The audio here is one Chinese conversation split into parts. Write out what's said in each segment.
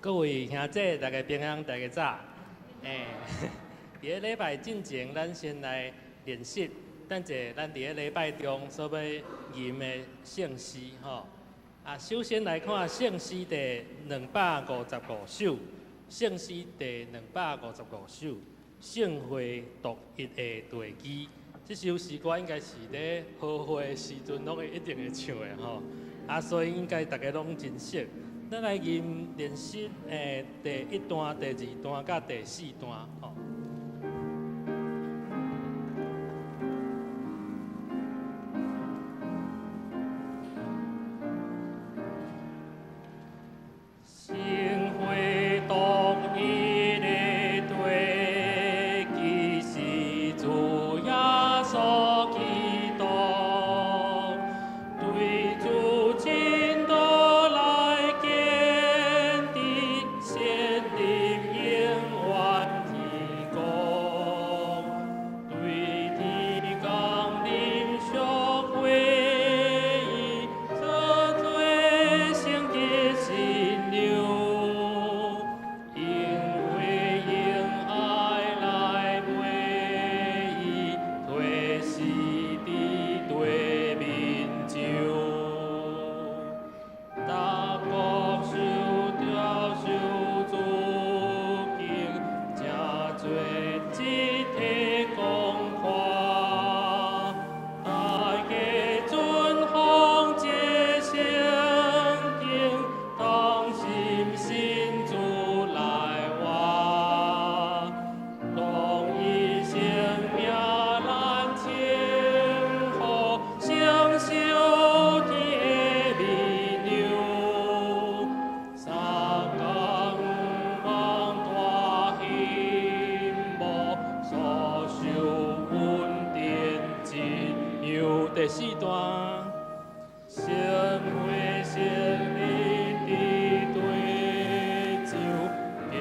各位兄姐，大家平安，大家早。伫个礼拜进前，咱先来练习，等者咱伫个礼拜中所要吟的圣诗吼。首先来看圣诗第255首，圣诗第255首，圣会独一的地基。这首诗歌应该是咧好会时阵拢会一定会唱的吼。所以应该大家拢真熟。咱来吟练习第1段、第2段、甲第4段吼。第4段，圣会圣灵的对照，见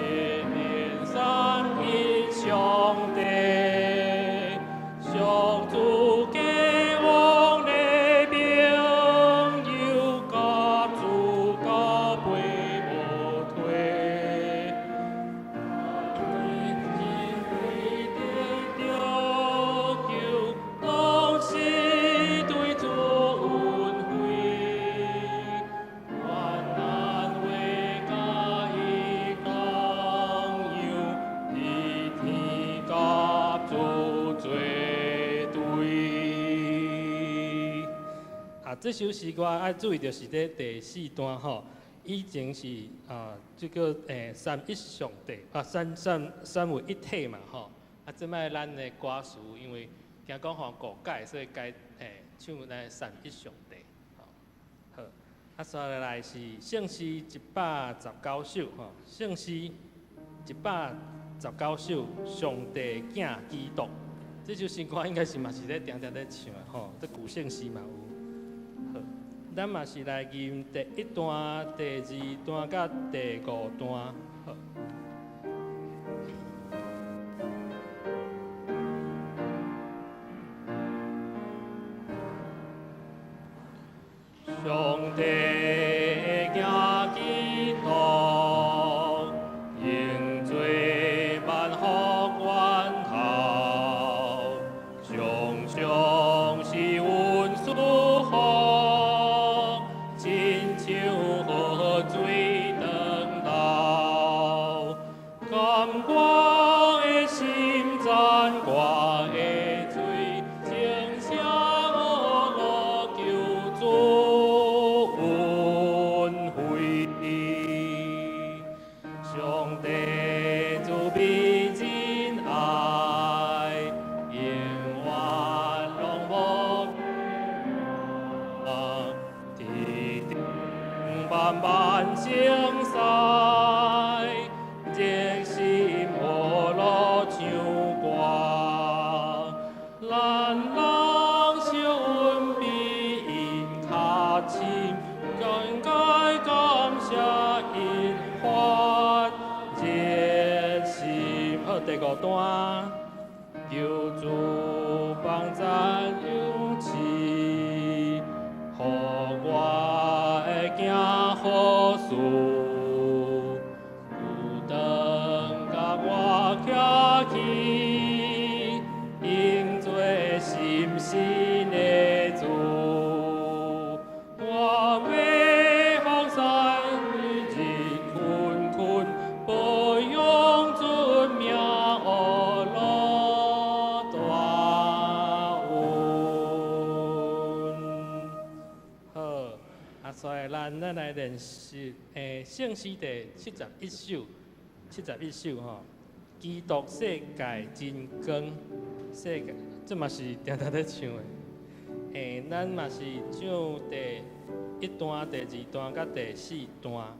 面三一上帝，上主给我的朋友，甲主甲陪无退，这首诗歌爱注意就是咧第4段吼，以前是这个三一上帝三位一体嘛吼。即摆咱的歌词因为听讲吼误解，所以改唱咱三一上帝。好，接下来是圣诗119首吼，圣诗119首，上帝囝基督。这首诗歌应该是嘛是咧定定咧唱的吼，这古圣诗嘛有。咱嘛是来吟第1段、第2段甲第5段。好。上帝囝基督，认罪万福源头，常常是阮属福。我的心赞我的嘴，请声我路求主恩惠。上帝慈悲真爱，永远拢无天顶万万声塞。第5段，求主帮赞勇气，予我的行好事，来咱来练习圣诗第71首吼。基督世界真光，世界这嘛是常常咧唱的。咱嘛是唱第1段、第2段、甲第4段。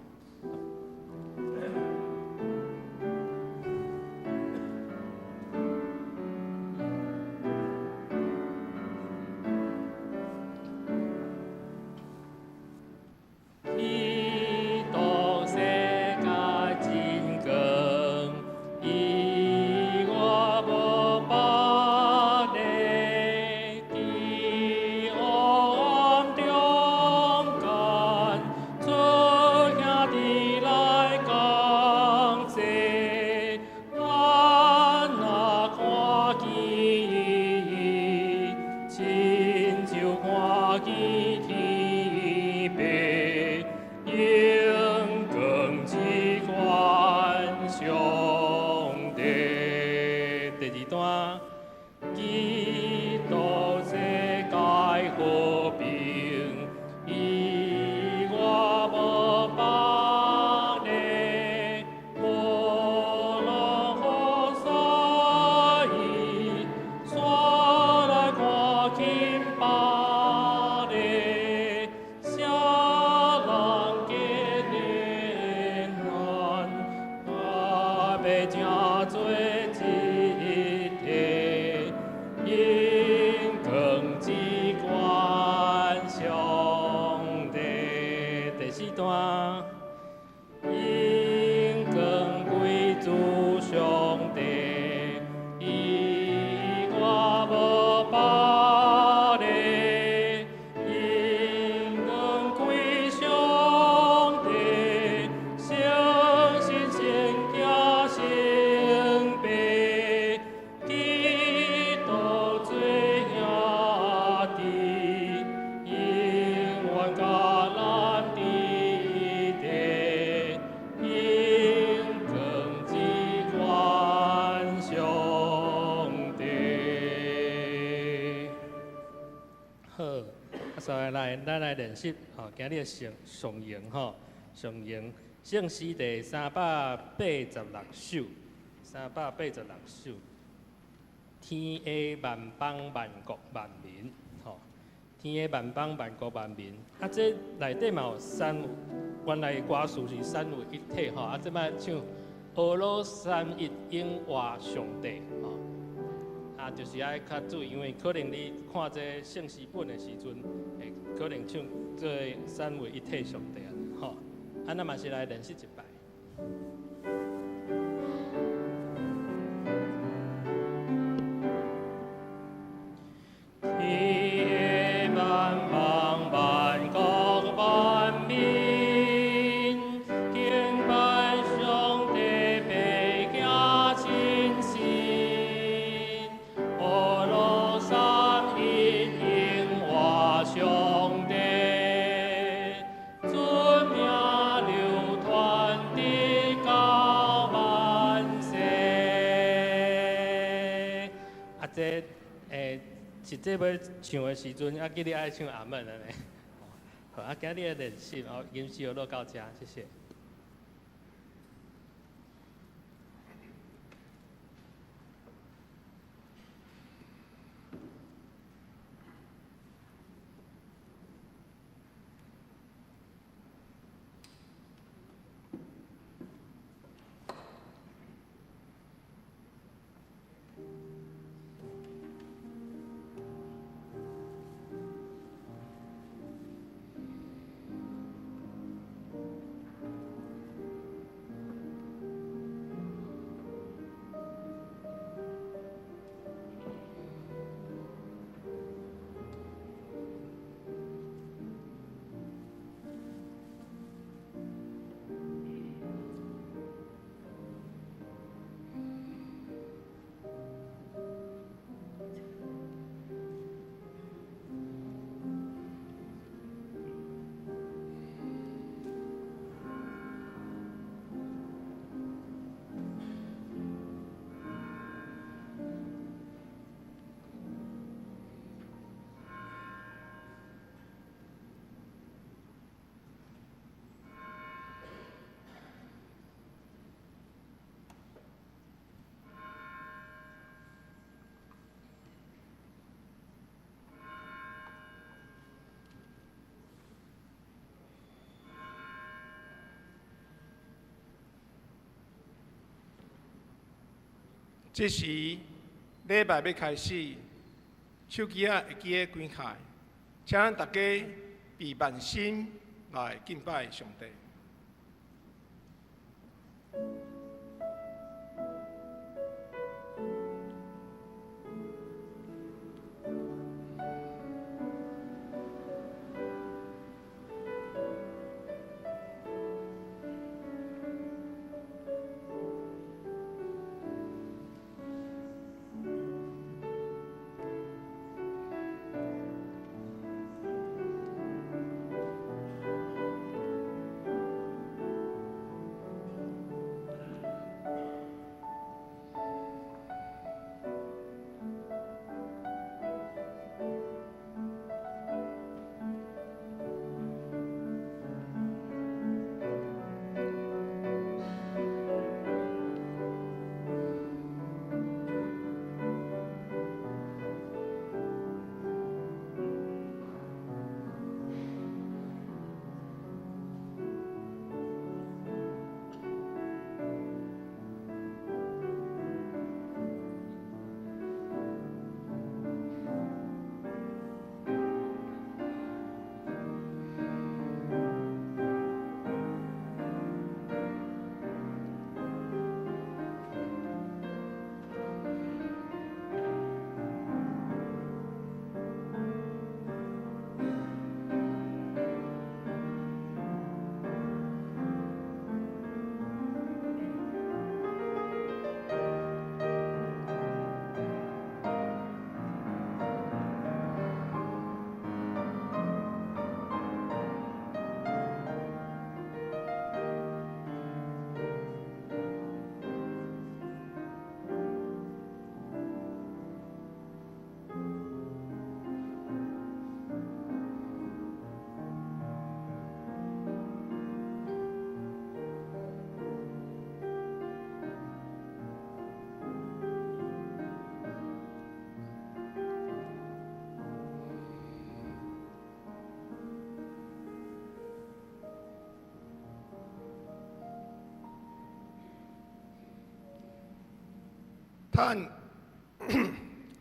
咱来练习吼，今日上营吼，上营圣诗第386首，386首。天下万邦万国万民，吼，天下万邦万国万民。啊，这内底嘛有原来歌词是三位一体吼，啊，这摆唱俄罗三一英华上帝吼。啊，就是爱较注意，因为可能你看这圣诗本的时阵，会可能唱这三位一体上帝啊，吼。啊，咱嘛是来练习一摆。天万邦万国万民，敬拜上帝，被家亲信。俄罗三一英华上帝，尊名流传地到万世。啊，这是这要唱的时阵，记得爱唱阿门安尼。好，今日的练习哦，吟诗就落到这，谢谢。这时礼拜要开始，手机会记得关开，请咱大家以万心来敬拜上帝。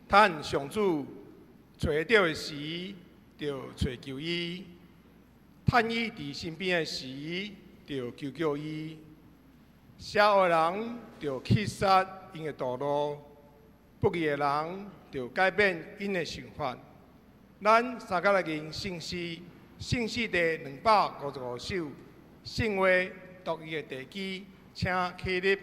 趁上主找到的时，就找求伊；趁伊伫身边的时，就求救伊。邪恶人就去杀因的道路，不义的人就改变因的想法。咱三甲来人信息第255首，圣话读伊的地基，请起立。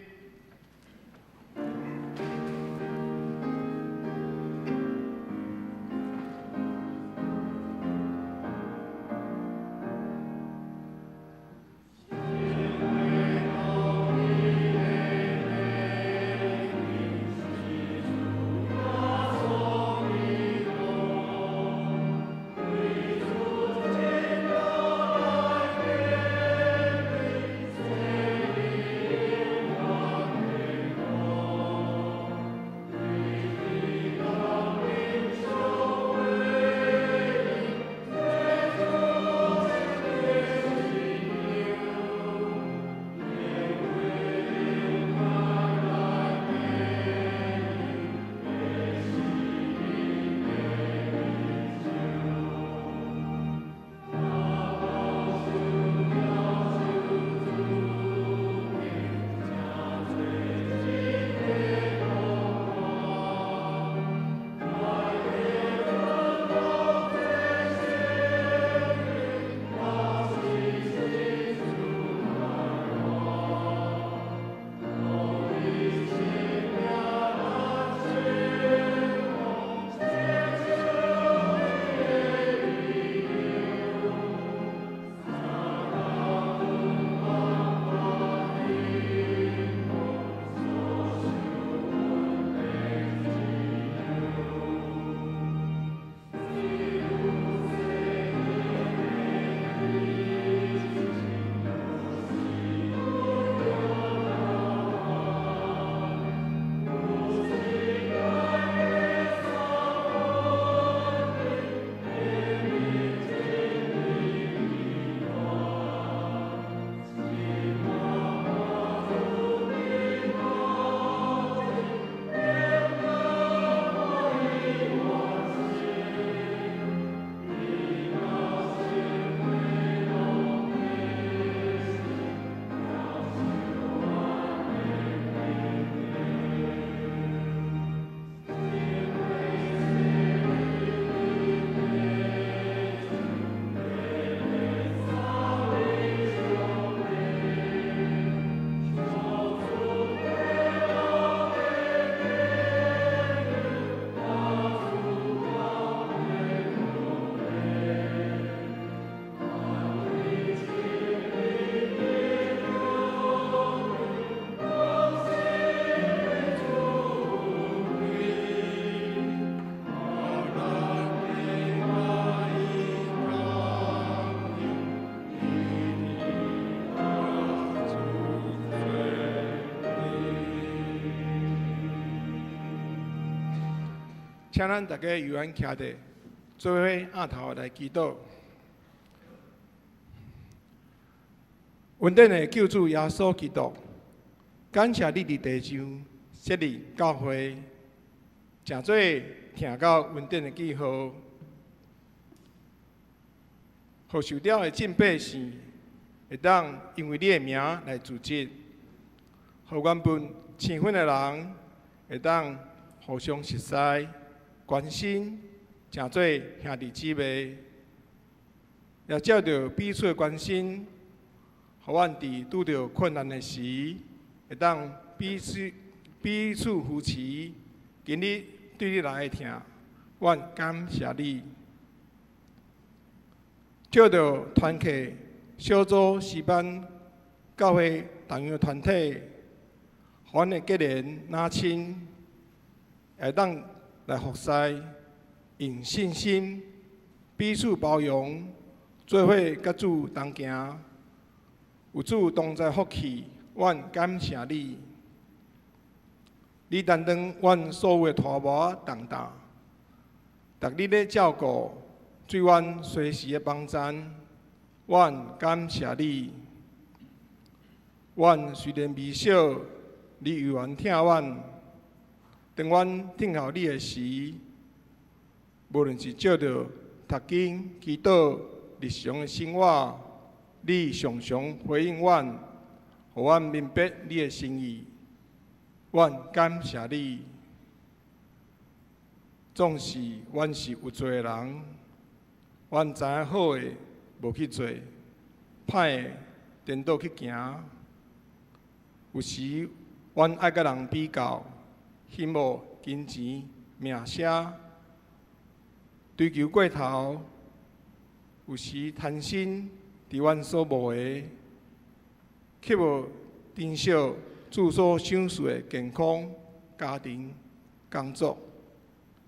请咱大家由咱徛地，做伙按头来祈祷。稳定的救主耶稣基督，感谢你伫地上设立教会，诚做听到稳定的记号，互受了的敬拜士会当因为你的名来自责，互原本青分的人会当互相熟悉、关心，诚做兄弟姊妹，也照着彼此的关心。互阮伫拄着困难的时，会当彼此扶持。今日对你来的听，阮感谢你。照着团契、小组、诗班、教会同样的团体，互阮的结连拉亲，会当来服侍，用信心彼此包容，做伙甲主同行。有主同在福气，阮感谢你。你担当阮所有的拖磨重担，逐日咧照顾，对阮随时的帮衬，阮感谢你。阮虽然微小，你犹原疼阮。当阮等候你的时，无论是照着读经、祈祷、日常的生活。你常常回应阮，互阮明白你的心意。阮感谢你。总是阮是有罪的人，阮知影好的无去做，歹的颠倒去行。有时阮爱甲人比较，羡慕金钱、名声，追求过头。有时贪心。伫阮所无的，却无珍惜主所赏赐的健康、家庭、工作，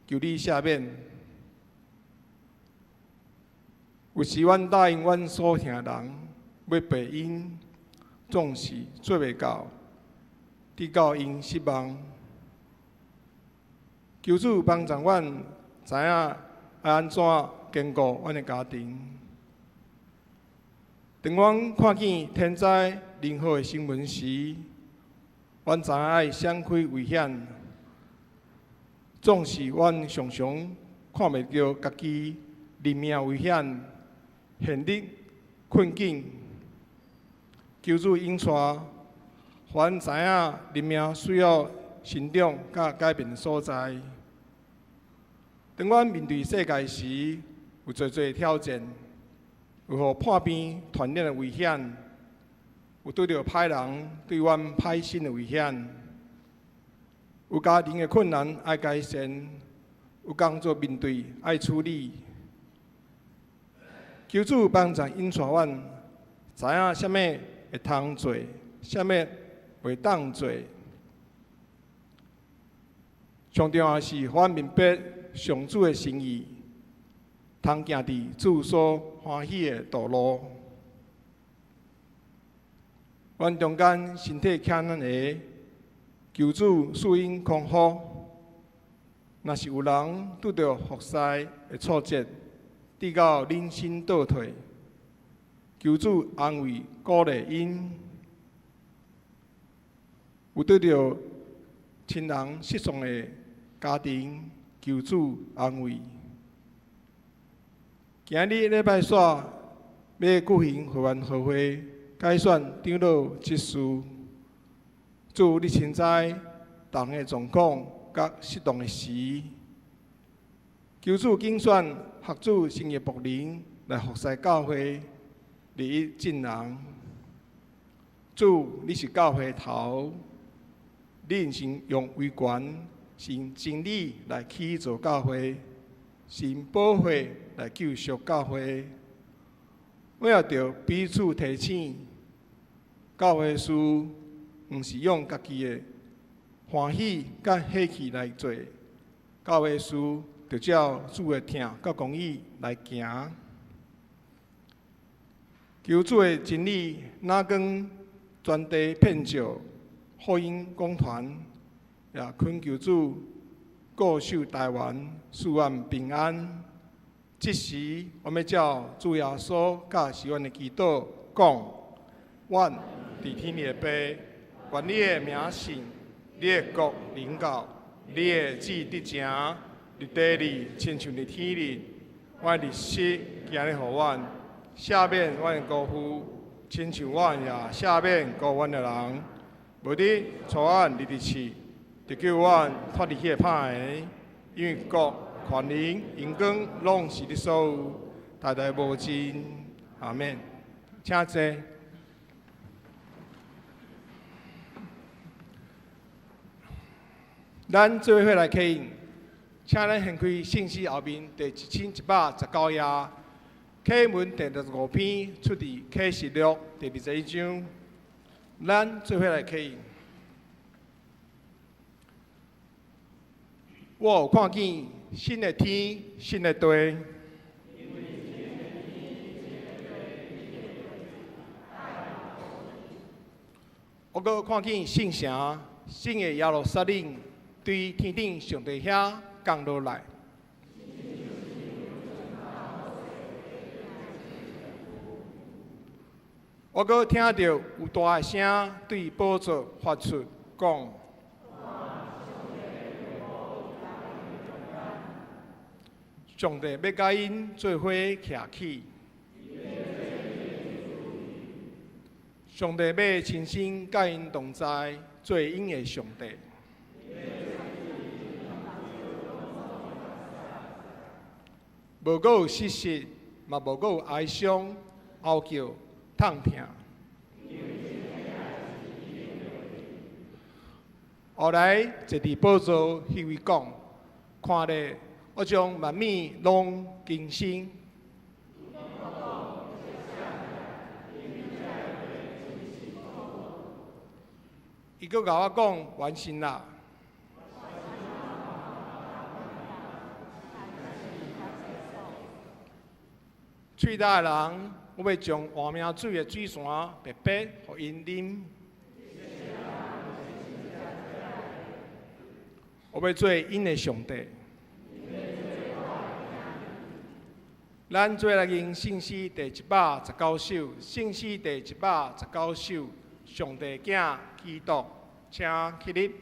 求你赦免。有时阮答应阮所疼的人要陪因，总是做袂到，直到因失望。求主帮助阮，知影要安怎兼顾阮的家庭。当阮看见天灾人祸的新闻时，阮知影爱闪开危险。总是阮常常看袂到家己人命危险、现实困境。求主引带，阮知影人命需要成长甲改变的所在。当阮面对世界时，有侪侪挑战。有互破病传染的危险，有对着歹人对阮歹心的危险，有家庭的困难爱改善，有工作面对爱处理。求主帮助引带阮，知影啥物会通做，啥物袂当做。上重要是，阮明白上主的心意。通行伫主所欢喜的道路，阮中间身体欠咱的，求主赐因康复。若是有人拄着服侍的挫折，直到人生倒退，求主安慰鼓励因。有对着亲人失丧的家庭，求主安慰。今日礼拜煞要举行会员和会，改选长老执事。主，你亲知党的状况甲适当的时，求主竞选学主成业牧人来服侍教会，利益众人。主，你是教会头，你是用威权、是真理来起造教会。是保会来救赎教会，我也着彼此提醒。教会事毋是用家己的欢喜甲喜气来做，教会事着照主的疼甲公义来行。求主的真理哪光传递遍照福音讲团，也恳求主固守台湾，使阮平安。这时，我们叫主耶稣，甲是阮的祈祷，讲：阮伫天里的爸，愿你的名圣，你的国临到，你的旨得成，伫地里亲像伫天里。阮日息今日互阮，赦免阮的辜负，亲像阮也赦免辜阮的人。无你带阮入地去，就叫阮脱离迄个歹的，因为国、权能、荣光，拢是你所有，代代无尽。阿免。请坐。咱做伙来启应，请咱掀开信息后面第1119页，启文第65篇，出自启示录第21章。咱做伙来启应。我有看见新的天、新的地。我阁看见圣城、新的耶路撒冷，对天顶上帝遐降落来。我阁听到有大个声对宝座发出，讲：上帝要甲因做伙徛起。上帝要亲身甲因同在，做因的上帝。无阁有失实，嘛无阁有哀伤、嚎叫、痛痛。后来坐伫宝座迄位讲，看咧，我将万物拢更新。伊阁甲我讲完成啦。喙大的人，我要将活命水的水泉白白互因啉。我要做因的上帝。咱做来用圣诗第119首，圣诗第119首，上帝囝基督，请起立。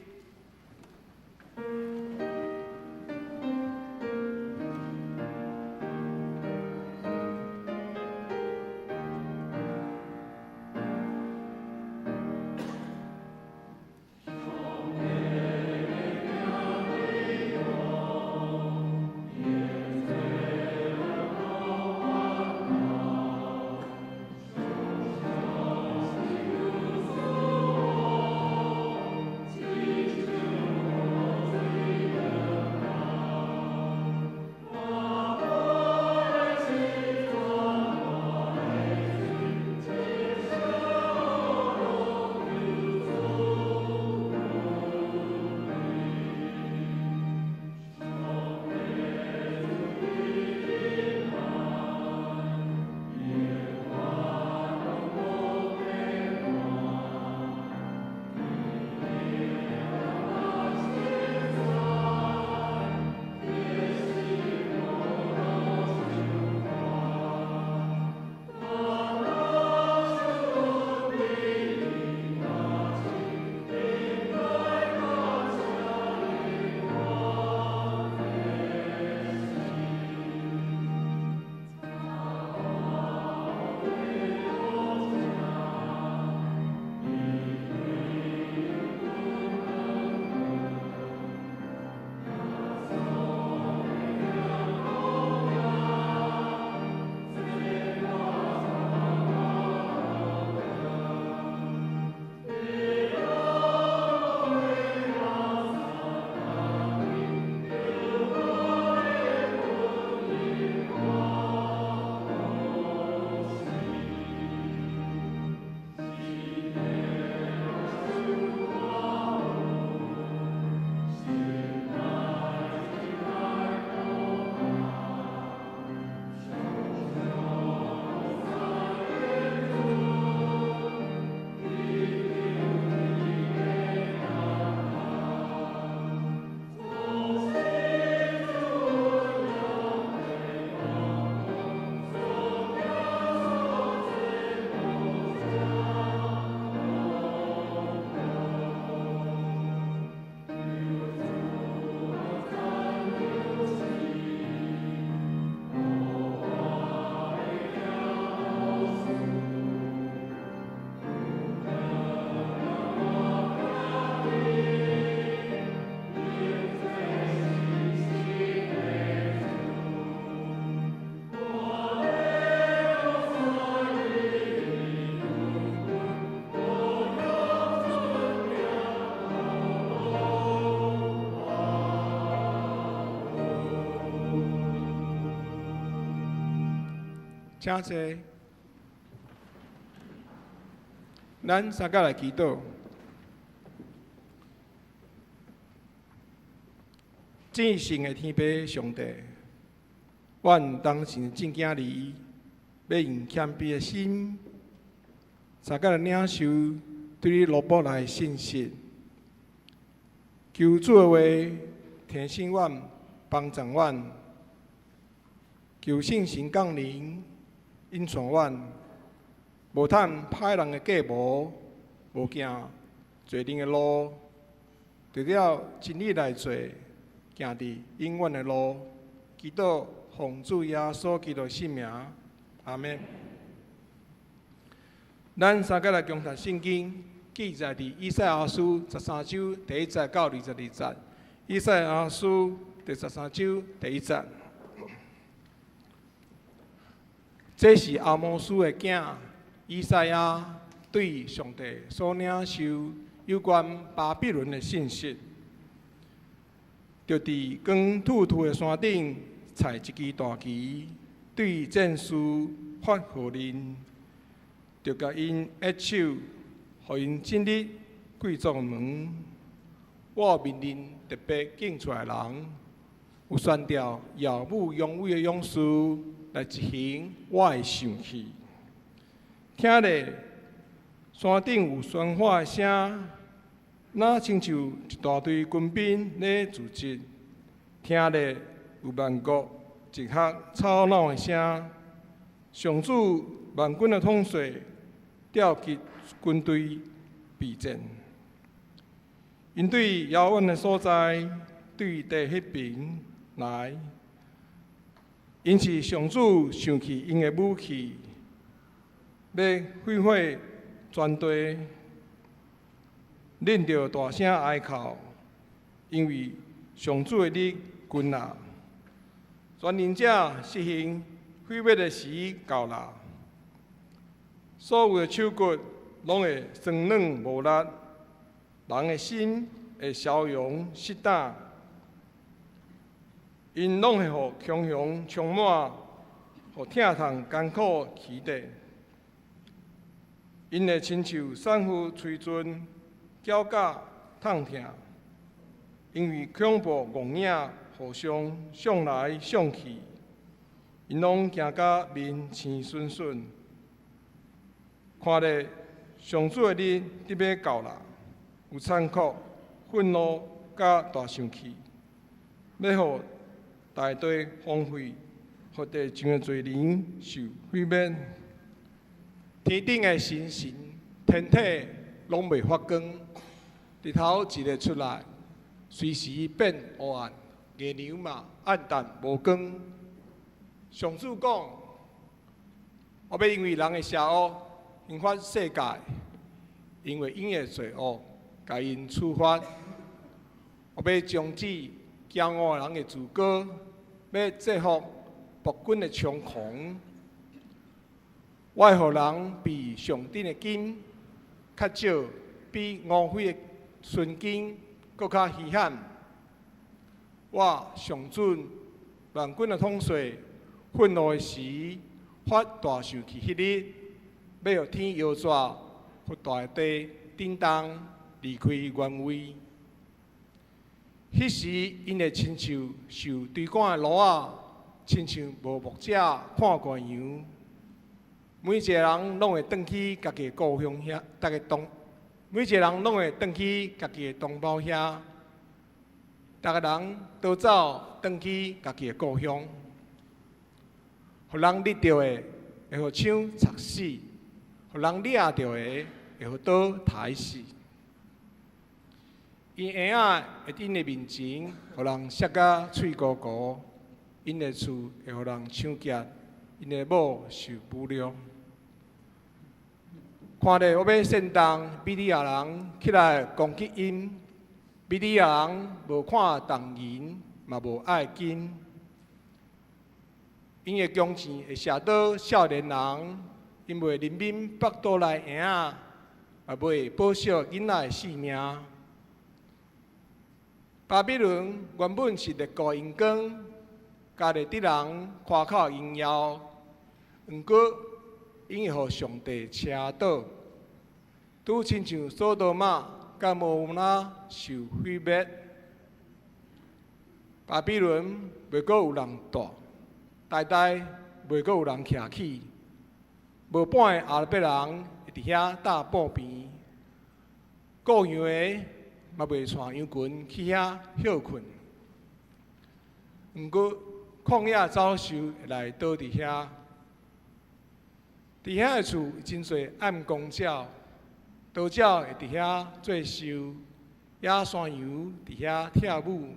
请坐。咱三甲来祈祷。正圣的天父上帝，愿当时正经里，要用谦卑的心，三甲来领受对你罗卜来的信息。求主的话提醒阮，帮助阮。求圣神降临，引传阮，无趁歹人的计谋，无行罪人的路，除了真理来做，行伫永远的路。祈祷奉主耶稣基督圣名，阿门。咱三个来共读圣经，记载伫以赛亚书13章第1节到22节。以赛亚书第13章第1节。这是阿摩斯的囝以赛亚对上帝所领受有关巴比伦的信息，就伫光秃秃的山顶采一支大旗，对战士发号令，就甲因握手，互因进入贵族门。我命令特别拣出来人，有选调耀武勇伟的勇士。来执行我的上去，听咧山顶有喧哗的声，那亲像一大堆军兵咧聚集；听咧有万国一合吵闹的声，上主万军的统帅调集军队备战。因对遥远的所在，对地迄边来。因是上主想起因的武器，要毁坏全地，恁着大声哀哭，因为上主的日近啦。全能者实行毁灭的时到啦，所有的手骨拢会酸软无力，人的心会消融失胆。因拢会互强雄充满，互疼痛艰苦期待。因会亲像散布吹阵，脚架痛疼，因为恐怖恶影互相上来上去，因拢行甲面青顺顺。看咧上主的日得要到啦，有残酷、愤怒甲大生气，要互大地荒废，互地上的罪人受毁灭。天顶的星星、天体拢袂发光，日头一日出来，随时变黑暗；月亮嘛暗淡无光。上主讲：我要因为人的邪恶刑罚世界，因为因的罪恶，甲因处罚。我要终止骄傲人的自高。要制服暴君的猖狂，我会予人比上等的金较少，比乌灰的纯金搁较稀罕。我上准万军的统帅，愤怒的时发大生气，迄日要予天摇拽，互大地震动，离开原位。迄时，因会亲像受追赶的骡仔，亲像无目者看惯羊。每一个人拢会转去家己的故乡遐，每一个人拢会转去家己的同胞遐。逐个人都走转去家己的故乡。互人得到的，会互枪插死；互人掠到的，会互刀刣死。因婴仔会伫因的面前，互人摔甲喙糊糊；因的厝会互人抢劫，因的某受侮辱。看咧，我要煽动比利亚人起来攻击因。比利亚人无看重银，嘛无爱金。因的弓箭会射倒少年人，因为人民腹肚内婴仔，也袂保守囡仔的性命。巴比伦原本是列国银光，家己敌人夸口荣耀，毋过因会互上帝车倒，拄亲像索多玛甲摩那受毁灭。巴比伦袂阁有人住，代代袂阁有人徛起，无半个阿拉伯人会伫遐搭布边，雇羊的嘛袂带羊群去遐休困。毋过旷野走兽会来倒伫遐，伫遐的厝真侪暗光鸟，刀鸟会伫遐做秀，野山羊伫遐跳舞。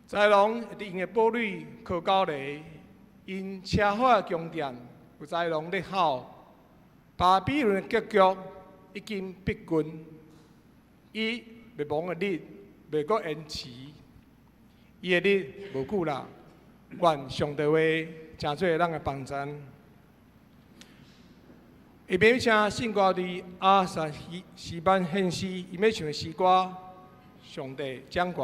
豺狼会伫因的堡垒靠狗犁，因车火的宫殿有豺狼咧吼。巴比伦的结局已经逼近，伊灭亡的日袂阁延迟，伊的日无久啦。愿上帝话诚做咱的帮助。下面请信歌的阿萨西班献诗，伊要唱的诗歌《上帝掌权》。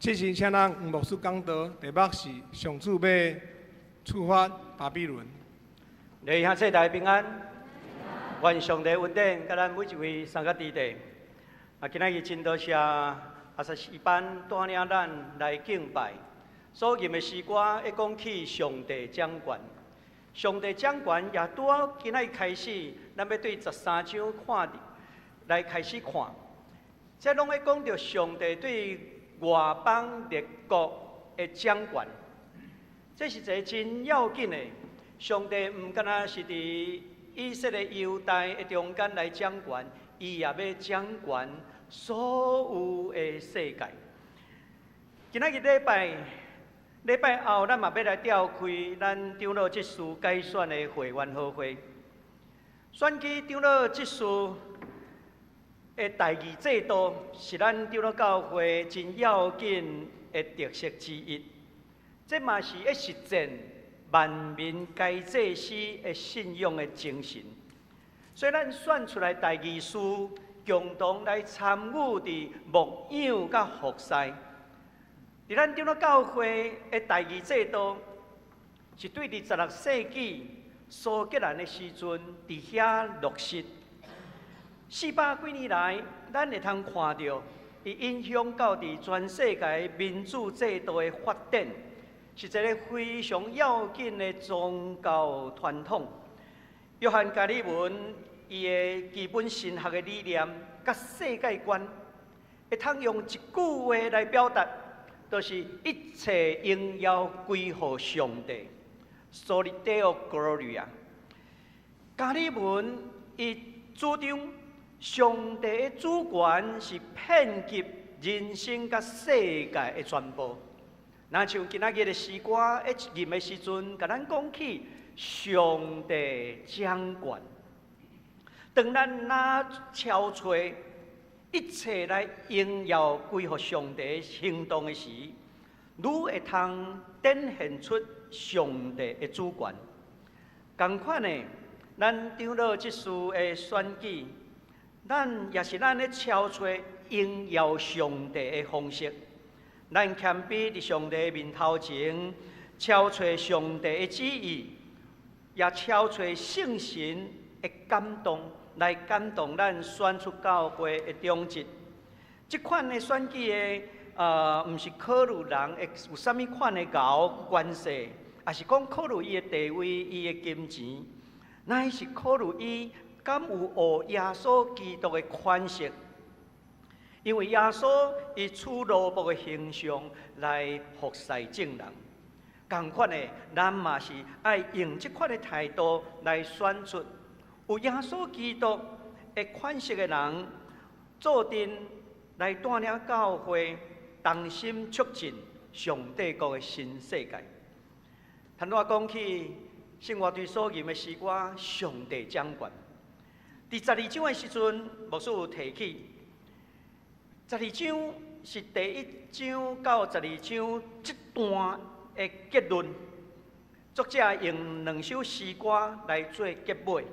这是请咱黄牧师讲道，题目是上主要处罚巴比伦。弟兄姊妹平安，愿上帝恩典甲咱每一位三个弟弟。今仔日真多谢阿萨西班带领咱来敬拜。所吟的诗歌一讲起上帝掌权，上帝掌权也拄好今仔开始，咱要对13章看来开始看，这拢会讲到上帝对外邦列国的掌权，这是一个真要紧的。上帝唔敢若是伫以色列犹大的中间来掌权，伊也要掌权所有的世界。今仔日礼拜后，咱嘛要来召开咱长老执事改选的会员好会。选举长老执事的第二制度，是咱长老教会真要紧的特色之一。这嘛是要实践万民皆祭司的信仰的精神。所以咱选出来大祭司，共同来参与伫牧养甲服侍。伫咱长老教会的第二制度，是对16世纪苏格兰的时阵，伫遐落实。400几年来，咱会通看到，伊影响到伫全世界民主制度的发展，是一个非常要紧的宗教传统。约翰加里文伊的基本神学的理念甲世界观，会通用一句话来表达。就是一切荣耀归乎上帝 ，Soli Deo Gloria。加里文伊主张上帝的主权是遍及人生甲世界的全部。那像今仔日的诗歌一吟的时阵，甲咱讲起上帝掌权。当咱若敲吹。一切来荣耀归乎上帝行动的时，愈会通展现出上帝的主权。同款的，咱长老执事的选举，咱也是咱咧敲吹荣耀上帝的方式。咱谦卑伫上帝面头前，敲吹上帝的旨意，也敲吹圣神的感动。来感动咱选出教会的忠直，这款的选举的毋是考虑人会有啥物款的高关系，也是讲考虑伊的地位、伊的金钱，乃是考虑伊敢有学耶稣基督的款式，因为耶稣以取罗卜的形象来服侍众人。同款的，咱嘛是爱用这款的态度来选出。有耶稣基督的款式的人，注定来带领教会，同心促进上帝国的新世界。谈我讲起生活对所吟的诗歌《上帝掌权》，第12章的时阵，牧师有提起，12章是第1章到12章这段的结论。作者用2首诗歌来做结尾。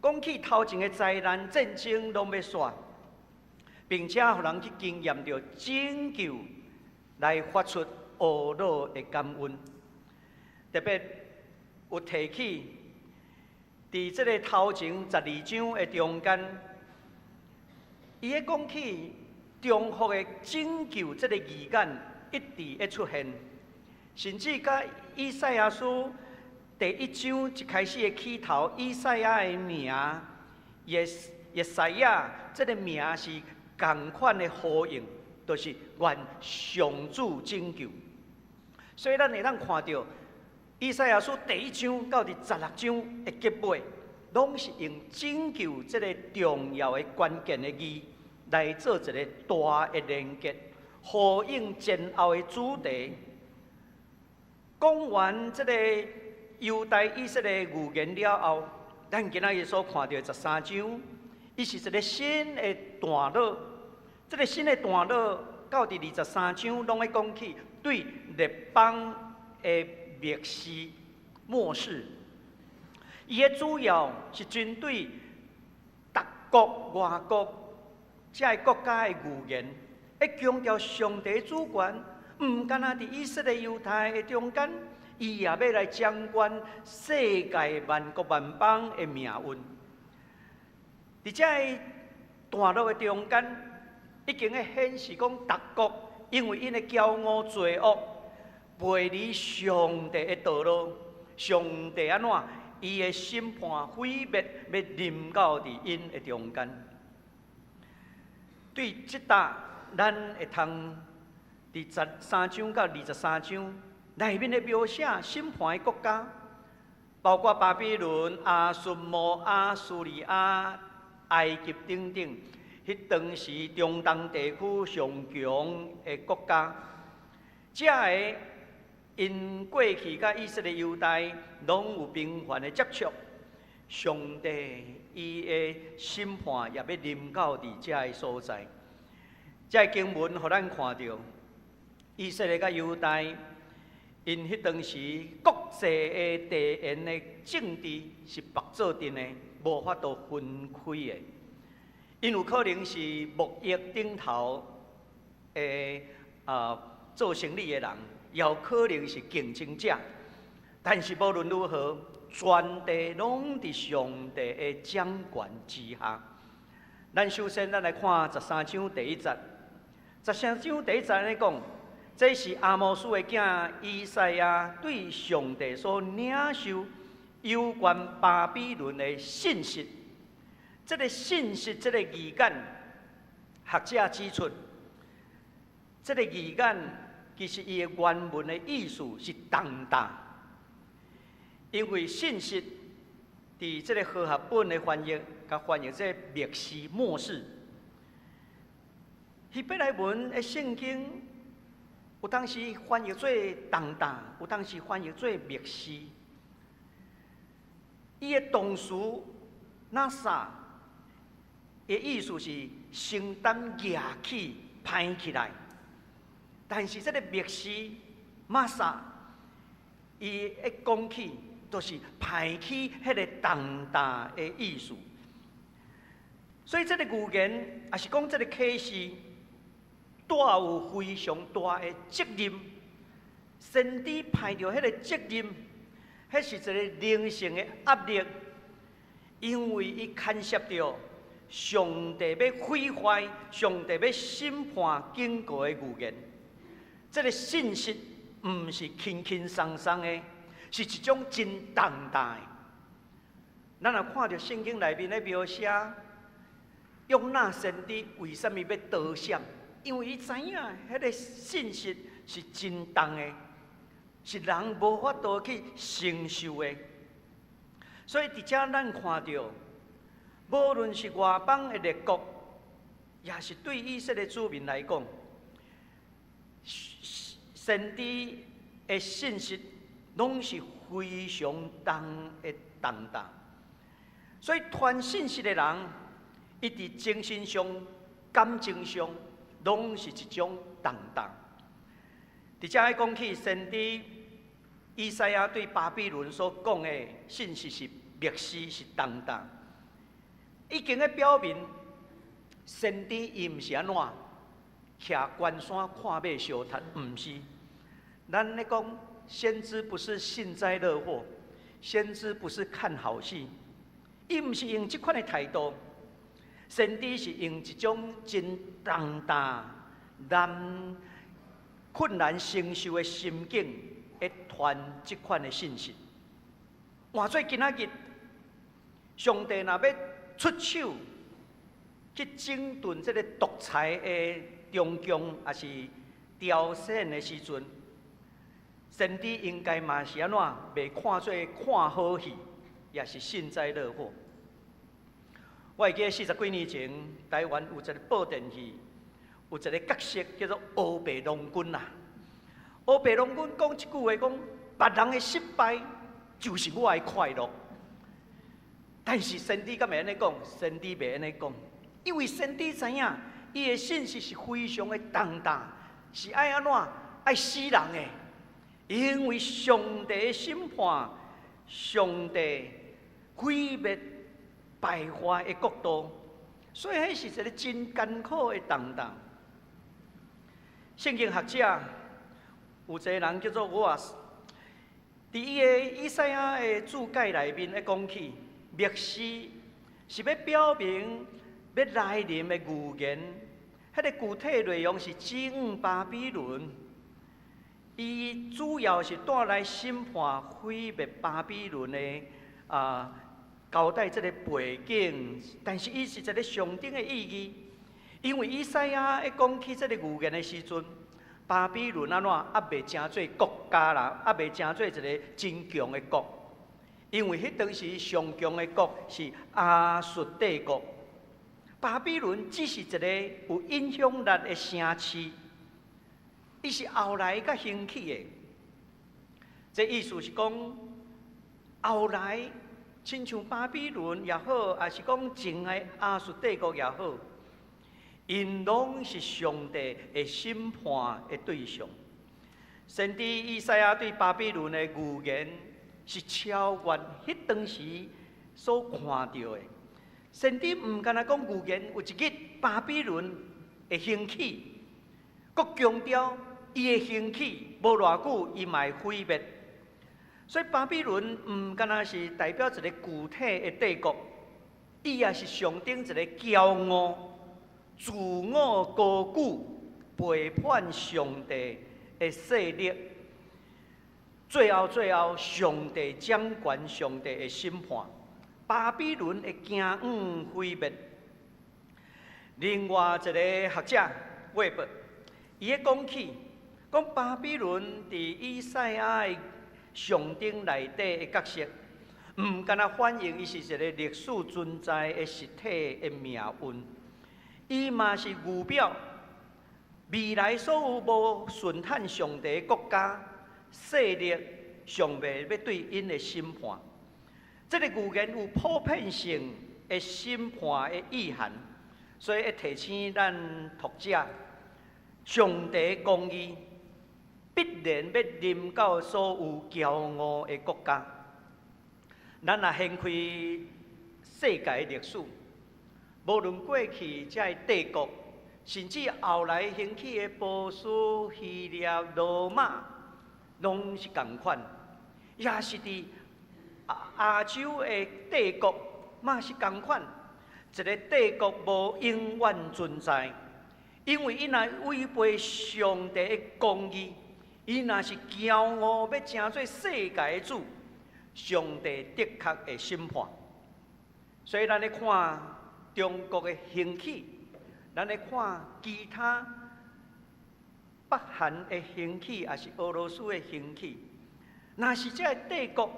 讲起头前的灾难、战争拢要煞，并且互人去经验到拯救，来发出懊恼的感恩。特别有提起，伫这个头前12章的中间，伊咧讲起中福的拯救这个字眼一直会出现，甚至甲以赛亚书。第1章一开始的起头，以赛亚的名，耶赛亚这个名是同款的呼应，就是愿上主拯救。所以咱会当看到，以赛亚书第1章到第16章的结尾，拢是用拯救这个重要的关键的字来做一个大的连结，呼应前后的主题。讲完这个。犹大以色列预言了后，咱今仔日所看到13章，伊是一个新的段落。这个新的段落到第23章，拢会讲起对列邦的蔑视、漠视。伊的主要是针对各国、外国这个国家的预言，要强调上帝主权，唔单单伫以色列犹太的中间。伊也要来掌管世界万国万邦的命运。伫这段落的中间，已经咧显示讲，各国因为因的骄傲罪恶，背离上帝的道路，上帝安怎？伊的审判毁灭要临到伫因的中间。对即搭，咱会通伫13章到23章内面的描写审判的国家，包括巴比伦、阿述摩、阿苏利亚、埃及等等。迄当时中东地区上强的国家，这个因过去甲以色列犹大拢有频繁的接触，上帝伊的审判也要临到伫这个所在。这个经文互咱看到，以色列甲犹大因迄当时国际的地缘的政治是白做阵的，无法度分开的。因有可能是木业顶头的做生意的人，也有可能是竞争者。但是无论如何，全地拢伫上帝的掌权之下。咱首先来看13章第1节。13章第1节安尼讲，这是阿摩斯的囝以赛亚对上帝所领受有关巴比伦的信息。这个信息，这个语言，学者指出，这个语言其实伊的原文的意思是重大，因为信息伫这个和合本的翻译，甲翻译这末世末世。希伯来文的圣经，有当时翻译做重大，有当时翻译做末世。伊的动词那啥？伊意思是承担举起、攀起来，但是这个末世马萨，伊一讲起都是排起迄个重大的意思。所以这个语言也是讲这个启示，带有非常大的责任。先知排着迄个责任，迄是一个灵性的压力，因为伊牵涉到。上帝要毁坏，上帝要审判经过的语言，这个信息毋是轻轻松松的，是一种真重大的。咱若看到圣经内面的描写，约拿先知为什么要逃闪？因为伊知影迄个信息是真重的，是人无法度去承受的。所以伫遮咱看到。无论是外邦的列国，也是对以色列子民来讲，先知的信息拢是非常重大。所以传信息的人，伊伫精神上、感情上，拢是一种重大。伫遮要讲起先知以赛亚对巴比伦所讲的信息是末世是重大。已经在表明，先知伊毋是安怎徛关山看马烧炭，毋是。咱咧讲，先知不是幸灾乐祸，先知不是看好戏，伊毋是用这款的态度。先知是用一种真重大、难困难承受的心境，来传这款的信息。换做今仔日，上帝若要出手去整顿这个独裁的中共，也是朝鲜的时阵，先知应该嘛是安怎？袂看做看好戏，也是幸灾乐祸。我会记40几年前，台湾有一个报电戏，有一个角色叫做乌白龙君啦。乌白龙君讲一句话，讲别人的失败就是我的快乐。但是先知敢会安尼讲？先知袂安尼讲，因为先知知影，伊的信息是非常的重大，是爱安怎？爱死人的。因为上帝的审判，上帝毁灭败坏的国度，所以迄是一个真艰苦的重大。圣经学者有一个人叫做沃斯，伫伊的以赛亚的注解内面咧讲起。末世是要表明要来临的预言，迄个具体内容是指巴比伦，伊主要是带来审判毁灭巴比伦的交代这个背景，但是伊是一个上顶的意义，因为以赛亚一讲起这个预言的时阵，巴比伦安怎还未成做国家啦，还未成做一个真强的国，因为迄当时上强的国是亚述帝国，巴比伦只是一个有影响力的城市，伊是后来才兴起的。这意思是讲，后来亲像巴比伦也好，还是讲前的亚述帝国也好，因拢是上帝的审判的对象。先知以赛亚对巴比伦的预言是超越迄当时所看到的。先知唔干那讲预言有一日巴比伦会兴起，佮强调伊的兴起无偌久，伊嘛会毁灭。所以巴比伦唔干那是代表一个具体的帝国，伊也是象征一个骄傲、自我高举、背叛上帝的势力。最后，上帝掌权，上帝的审判，巴比伦会惊毁灭。另外一个学者韦伯，伊咧讲起，讲巴比伦伫以赛亚的上顶内底的角色，唔干那反映伊是一个历史存在的实体的命运，伊嘛是预表未来所有无顺坦上帝的国家势力，尚未要对因的审判。这个预言有普遍性的审判的意涵，所以会提醒咱读者，上帝公义必然要临到所有骄傲的国家。咱若掀开世界历史，无论过去这帝国，甚至后来兴起的波斯、希腊、罗马，拢是同款，也是伫亚洲的帝国嘛是同款。一个帝国无永远存在，因为伊若违背上帝的公义。伊若是骄傲要成做世界的主，上帝的确会审判。所以咱咧看中国的兴起，咱咧看其他北韩的兴起，也是俄罗斯的兴起。若是这个帝国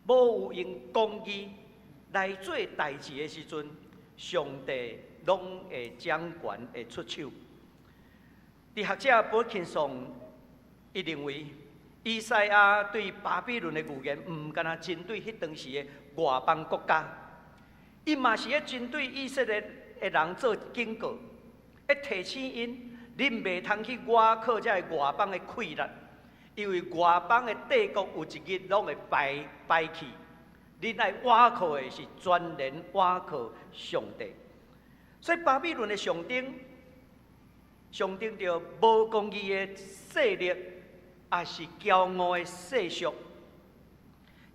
无有用公义来做代志的时阵，上帝拢会掌权，会出手。伫学者伯肯松，伊认为以赛亚对巴比伦的预言，唔干那针对迄当时的外邦国家，伊嘛是咧针对以色列的人做警告，要提醒因，恁袂通去倚靠这个外邦的溃力，因为外邦的帝国有一日拢会败去。恁爱倚靠的是全然倚靠上帝。所以巴比伦的象征着无公义的势力，也是骄傲的世俗。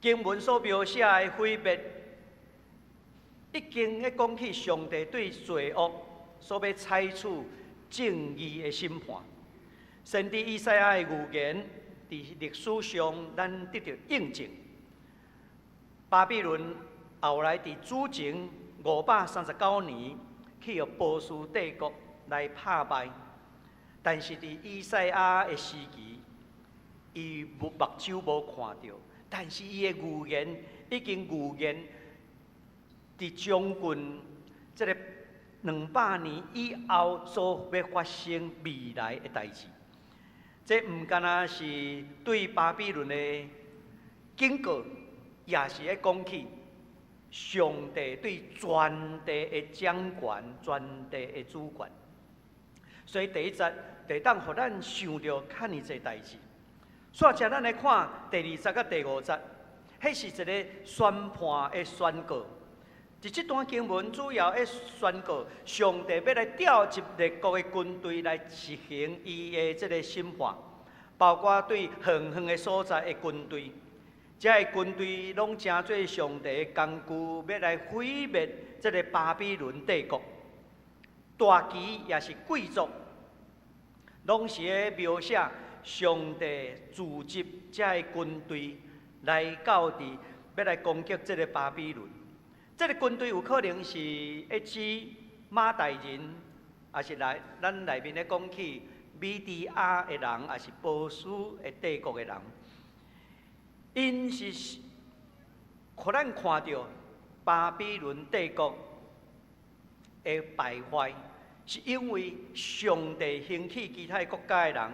经文所描写的毁灭，已经咧讲起上帝对罪恶所要采取正义的审判。先知以赛亚的预言伫历史上，咱得到印证。巴比伦后来伫主前539年去互波斯帝国来打败，但是伫以赛亚的时期，伊目睭无看到，但是伊的预言已经预言伫将近这个200年以后所要发生未来的代志。这唔干那是对巴比伦的警告，也是咧讲起上帝对全地的掌权、全地的主权。所以第一节会当互咱想到较尼济代志。煞接咱来看第2节甲第5节，迄是一个宣判的宣告。伫这段经文主要的宣告，上帝要来调集列国的军队来实行伊的这个审判，包括对远远的所在的军队。这个军队拢成做上帝的工具，要来毁灭这个巴比伦帝国。大旗也是贵族，拢是咧描写上帝组织这个军队来到伫要来攻击这个巴比伦。这个军队有可能是一支马代人，也是咱内面咧讲起米底亚的人，也是波斯的帝国的人。因是互咱看到巴比伦帝国的败坏，是因为上帝兴起其他国家的人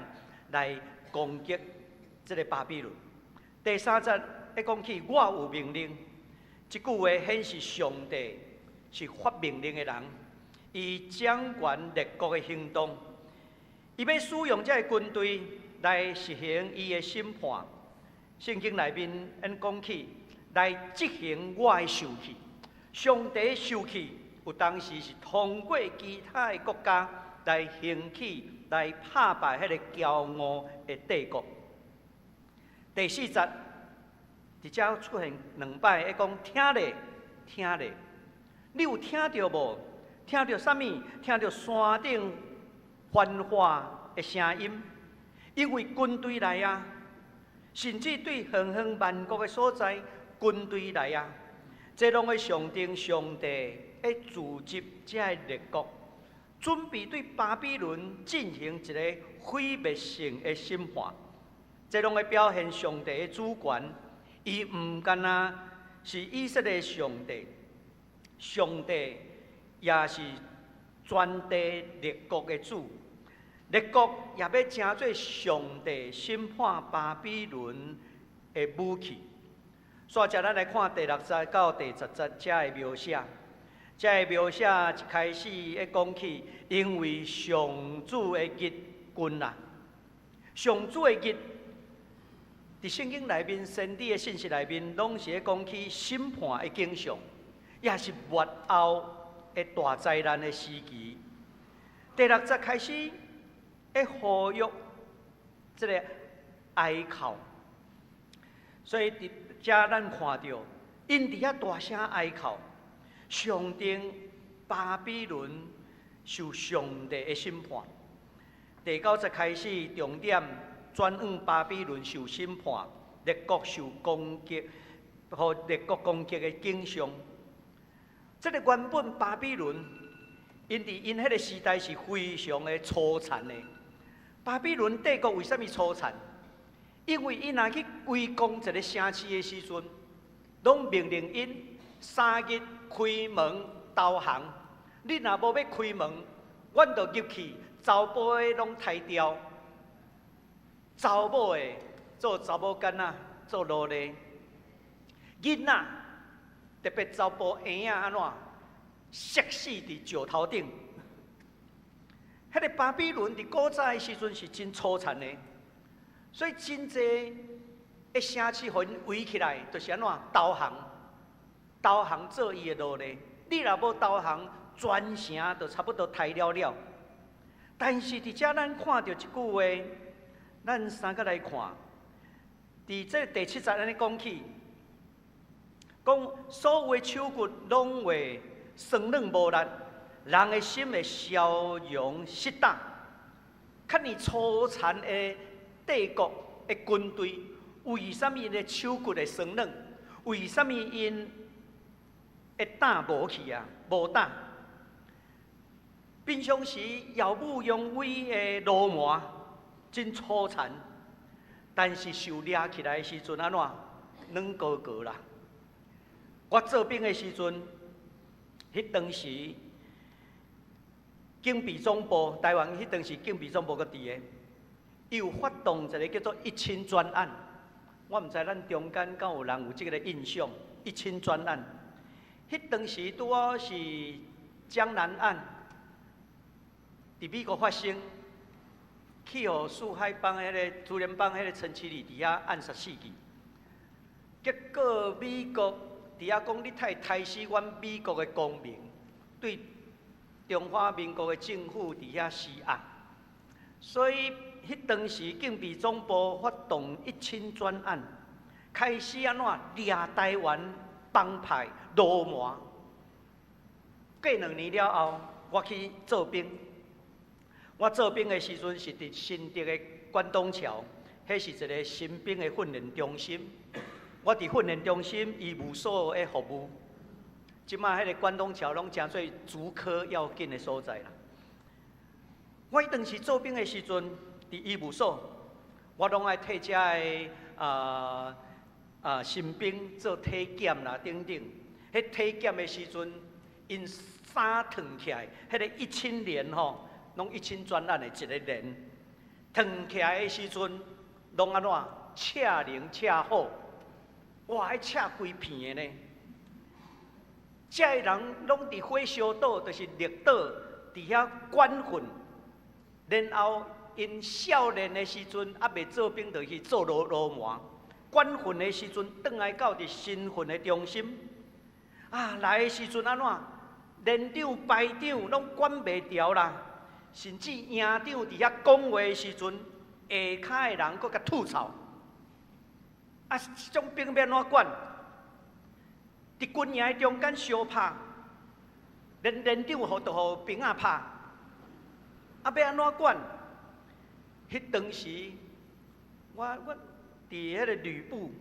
来攻击这个巴比伦。第3节咧讲起，我有命令，这句话显示上帝是发命令的人，伊掌权列国的行动，伊要使用这个军队来实行伊的审判。圣经内面讲起，来执行我的受气。上帝受气，有当时是通过其他的国家来兴起，来打败迄个骄傲的帝国。第4节，伫遮出现2摆，会讲听咧，听咧。你有听到无？听到啥物？听到山顶繁华的声音，因为军队来啊！甚至对远远万国的所在，军队来啊！这拢会象征上帝会组织这个列国，准备对巴比伦进行一个毁灭性的审判。这拢会表现上帝的主权，伊唔单单是以色列上帝，上帝也是全地列国的主。列国也要成做上帝审判巴比伦的武器。所以，咱来看第6节到第10节这个描写。这个描写一开始一讲起，因为上主的日君啊，上主的日，伫圣经内面、先知的信息内面，拢是讲起审判的景象，也是末后的大灾难的时期。第6节开始。会呼吁这个哀哭，所以伫遮咱看到，因伫遐大声哀哭，象征巴比伦受上帝的审判。第9节开始，重点转往巴比伦受审判，列国受攻击，和列国攻击的景象。这个原本巴比伦，因迄个时代是非常的粗残的。巴比伦帝国为什么粗残？因为伊若去围攻一个城市的时阵，拢命令因3日开门投降。你若无要开门，阮就入去，查甫的拢杀掉，查某的做查某囡仔做奴隶，囡仔特别查甫婴仔安怎摔死伫石头顶。迄个巴比伦伫古早的时阵是真粗残的，所以真济一城市互因围起来，就是安怎投降做伊的奴隶。你若无投降，全城就差不多杀了了。但是伫遮咱看到一句话，咱三个来看，伫这第7节安尼讲起，讲所有的手骨拢会酸软无力。人的心会消融失大，较尼粗残的帝国的军队，为什么因的手骨会酸软？为什么因会打无去啊？无打。平常时耀武扬威的罗马真粗残，但是受抓起来的时阵安怎？软高高啦。我做兵的时阵，迄当时。警备总部，台湾迄当时警备总部个伫个，伊有发动一个叫做1清专案。我毋知咱中间敢有人有即个印象？1清专案，迄当时拄好是江南案，伫美国发生，去互四海帮迄个主联邦迄个陈其礼伫遐暗杀4记。结果美国伫遐讲，你太杀死阮美国的公民，对。中华民国的政府伫遐施压，所以迄当时警备总部发动1清专案，开始安怎抓台湾帮派罗马。过2年了后，我去做兵。我做兵的时阵是伫新竹的关东桥，迄是一个新兵的训练中心。我伫训练中心医务所的服务。即摆迄个关东桥拢诚做竹科要紧的所在啦。我迄当时做兵的时阵，伫医务所，我拢爱替遮的新兵做体检啦，等等。迄体检的时阵，因衫脱起来，迄个1000连吼，拢1000专案的一个连，脱起来的时阵，拢安怎车灵车好，哇，迄车规片的呢。遮个人拢伫火烧岛，就是绿岛，伫遐管训，然后因少年的时阵，还未做兵，就去做罗麻。管训的时阵，转来到伫新训的中心。来的时阵安怎？连长、排长拢管袂牢啦，甚至营长伫遐讲话的时阵，下骹的人搁甲吐槽。这种兵要安怎管？伫军营中间相拍，连长互兵仔拍，要安怎管？迄当时，我伫迄个旅部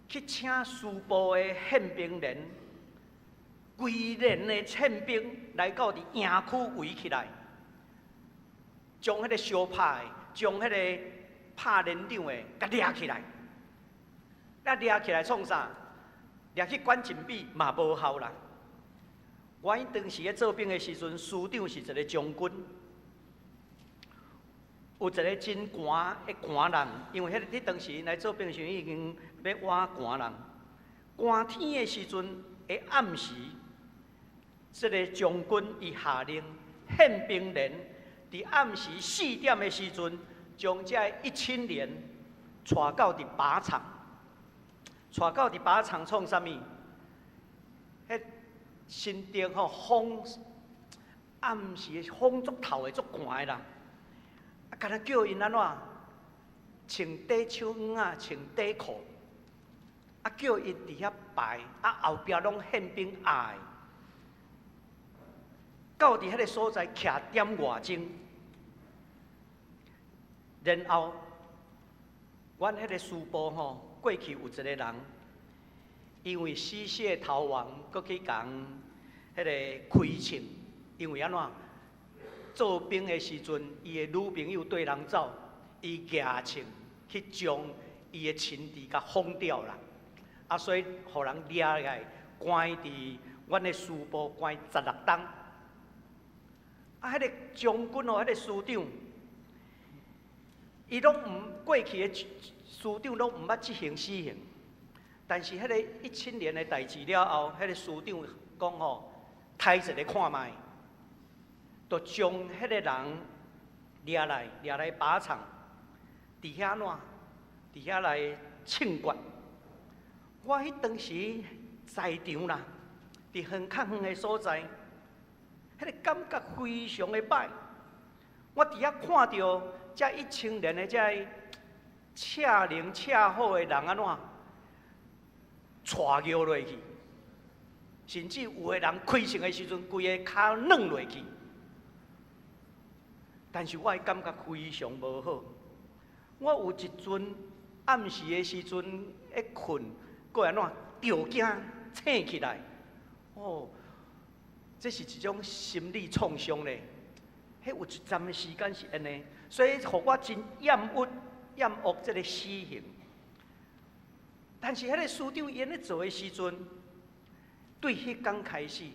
去请师部的宪兵连，规连的宪兵来到伫营区围起来，将迄个相拍的，将迄个拍连长的，甲抓起来。抓起来创啥？抓去关禁闭嘛无效啦。我当时咧做兵的时阵，师长是一个将军，有一个真寒的寒人，因为迄当时来做兵的时候已经要挖寒人。寒天的时阵，的暗时，这个将军伊下令宪兵连伫暗时4点的时阵，将这1000连带到伫靶场。带到伫靶场创啥物？迄新店风暗时风足透的足寒的啦，敢若叫因安怎？穿短手袄啊，穿短裤，叫因伫遐排，后壁拢宪兵爱，到伫迄个所在徛点外钟，然后，阮迄个师部过去有一个人，因为死血逃亡，搁去共迄个开枪，因为安怎？做兵的时阵，伊的女朋友对人走，伊举枪去将伊的亲弟甲放掉啦，所以互人抓来关伫阮的师部关16冬。迄个将军迄个师长，伊拢过去的。师长拢毋捌执行死刑，但是迄个1000年的代志了后，迄个师长讲开一个看卖，就将迄个人抓来靶场，伫遐怎？伫遐来庆决。我迄当时在场啦，伫远较远的所在，迄个感觉非常的歹。我伫遐看到这1000年的这。车灵车好的人安怎？带摇落去，甚至有的人开枪的时阵，规个脚软落去。但是我感觉非常无好。我有一阵暗时的时阵，一困，过安怎？着惊醒起来。这是一种心理创伤咧。迄有一阵的时间是安尼，所以互我真厌恶这个死刑，但是迄个师长因咧做的时阵，对迄天开始，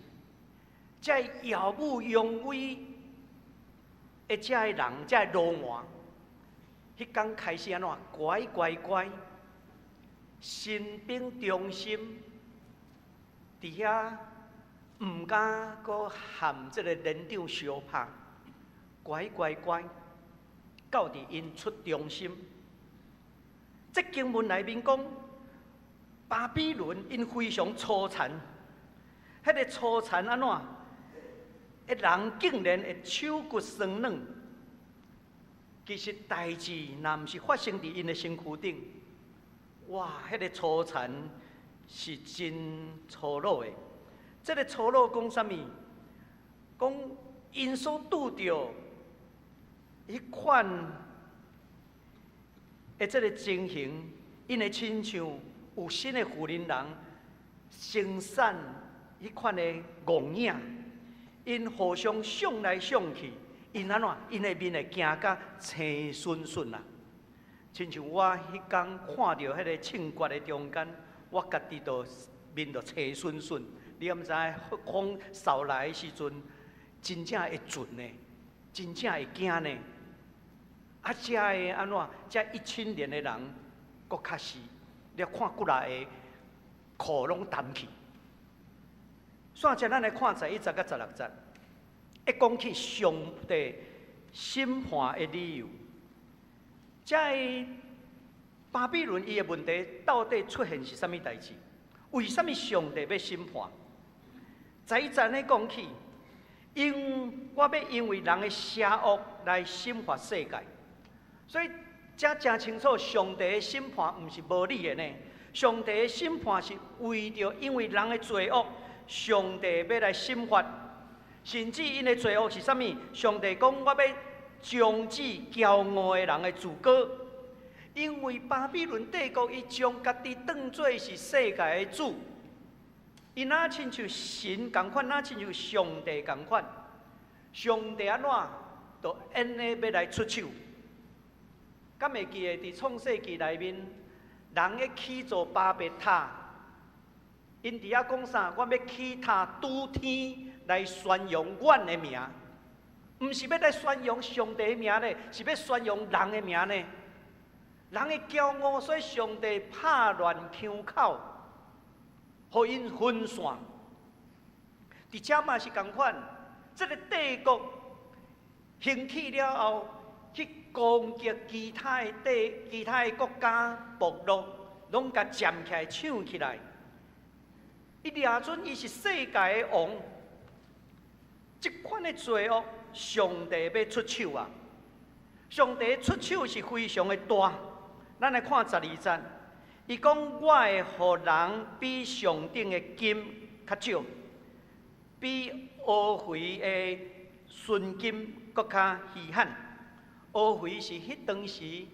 这耀武扬威的这个人，这个罗马，迄天开始安怎乖，新兵中心伫遐，毋敢搁含这个连长相拍，乖。到伫因出中心，这经文内面讲，巴比伦因非常粗残，迄个粗残安怎？一人竟然会手骨酸软。其实代志若毋是发生伫因的身躯顶，哇，迄个粗残是真粗鲁的。这个粗鲁讲啥物？讲因所拄着。迄款的这个情形，因会亲像有新的富人人生产迄款的戆影，因互相想来想去，因安怎？因的面会行甲青顺顺啊！亲像我迄天看到迄个庆国的中间，我家己都面都青顺顺。你毋知风扫来的时阵，真正会准呢，真正会惊呢。啊，遮的安怎？遮1000年的人，搁较是，你看骨内的裤拢澹去。煞遮咱来看11节甲16节，一讲起上帝审判的理由。遮个巴比伦伊的问题到底出现是啥物代志？为什么上帝要审判？11节呢讲起，我要因为人的邪恶来审判世界，所以遮真清楚，上帝的审判毋是无理的呢。上帝的审判是为着因为人的罪恶，上帝要来审罚，甚至因的罪恶是啥物？上帝讲我要终止骄傲的人的自高，因为巴比伦帝国伊将家己当作是世界的主。伊哪亲像神同款，哪亲像上帝同款。上帝安怎，就安尼要来出手。敢会记得伫创世纪内面，人咧起造巴别塔，因伫遐讲啥？我要起塔拄天来宣扬阮的名，毋是要来宣扬上帝的名呢，是要宣扬人的名呢。人的骄傲，所以上帝拍乱腔口。互因分散，伫遮嘛是共款。这个帝国兴起了后，去攻击其他的国家部落，拢甲占起来、抢起来。伊掠准伊是世界的王，即款的罪恶，上帝要出手啊！上帝出手是非常的大。咱来看12节。伊讲：我会互人比上顶的金较少，比乌肥的纯金搁较稀罕。乌肥是迄当时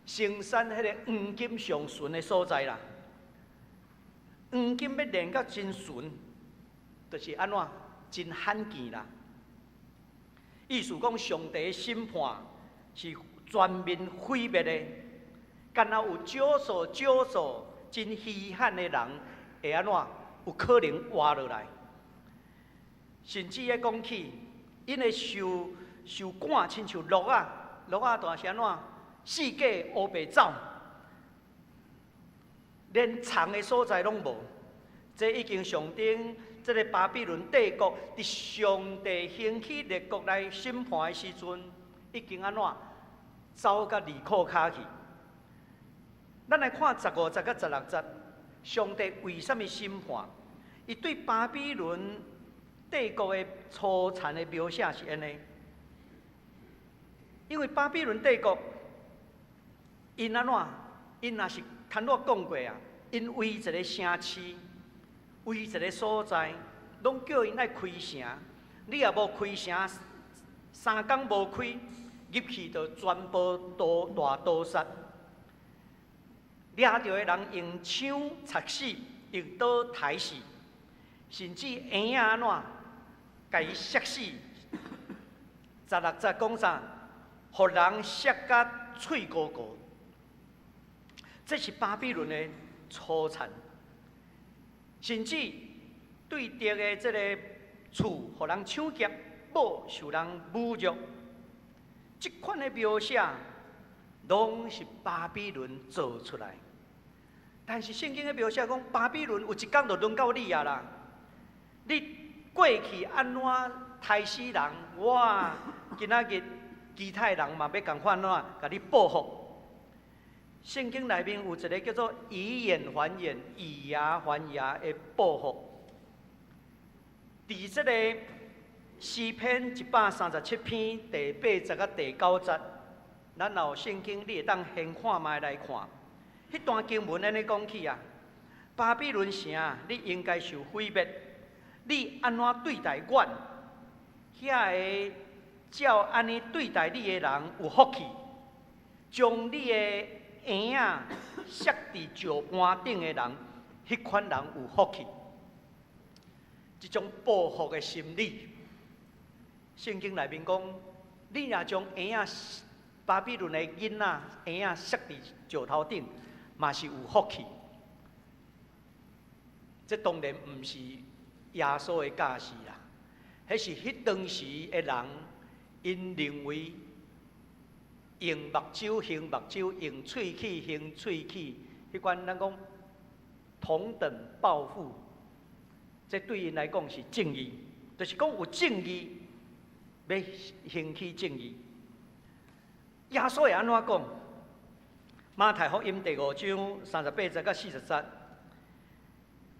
生产迄个黄金上纯的所在啦。黄金要炼到真纯，就是安怎真罕见啦。意思讲，上帝的审判是全面毁灭的。敢若有少数真稀罕的人会安怎有可能活落来，甚至咧讲起，因会受赶，亲像鹿仔大是安怎四界乌白走，连藏的所在拢无。这已经象征这个巴比伦帝国伫上帝兴起列国来审判的时阵，已经安怎走到离库骹去。咱来看15节到16节，上帝为什么审判？伊对巴比伦帝国的粗残的描写是安尼，因为巴比伦帝国，因安怎？因若是坦若讲过啊，因为一个城市，为一个所在，拢叫因爱开城。你若无开城，3工无开，入去就全部大屠杀。掠着的人用枪插死，用刀刣死，甚至婴仔安怎，甲伊摔死。16节讲啥？互人摔甲喙高高。这是巴比伦的粗残，甚至对敌的这个厝，互人抢劫，某受人侮辱。这款的描写，拢是巴比伦做出来。但是圣经的描写讲，巴比伦有一天就轮到你啊啦！你过去安怎杀死人，我今仔日其他人嘛要共款怎，甲你报复。圣经内面有一个叫做以眼还眼、以牙还牙的报复。伫这个诗篇137篇第8节到第9节，咱有圣经，你会当先看卖来看。迄段经文安尼讲起啊，巴比伦城，你应该受毁灭。你安怎对待阮？遐个照安尼对待你的人有福气，将你的婴仔摔伫石盘顶的人，迄款人有福气。这种报复的心理，圣经内面讲，你若将婴仔巴比伦的囡仔婴仔摔伫石头顶，嘛是有福气。这当然毋是耶稣的教示啦，迄是迄当时的人，因认为用目睭行目睭，用喙齿行喙齿，迄款咱讲同等报复，这对因来讲是正义，就是讲有正义，要行起正义。耶稣会安怎讲？马太福音第5章38节到40节。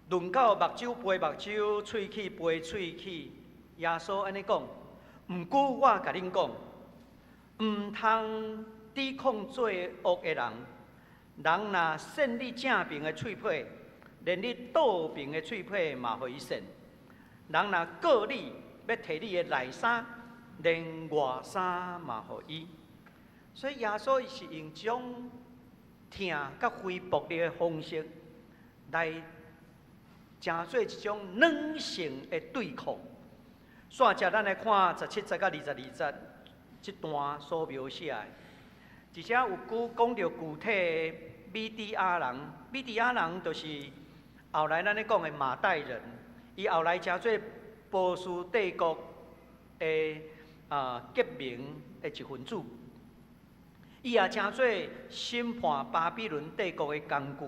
论到目睭背目睭，喙齿背喙齿，耶稣安尼讲：毋过我甲恁讲，毋通抵抗罪恶的人。人若扇你正面的喙皮，连你倒面的喙皮嘛互伊扇；人若告你，要摕你的内衫，连外衫嘛互伊。所以耶稣是用这种疼甲回报你的方式来。诚做一种软性的对抗。线接咱来看17节到22节，这段所描写的，而且有讲到具体的米底亚人。米底亚人就是后来咱咧讲的马代人，伊后来诚做波斯帝国的革命的一份子。伊也诚做审判巴比伦帝国的工具。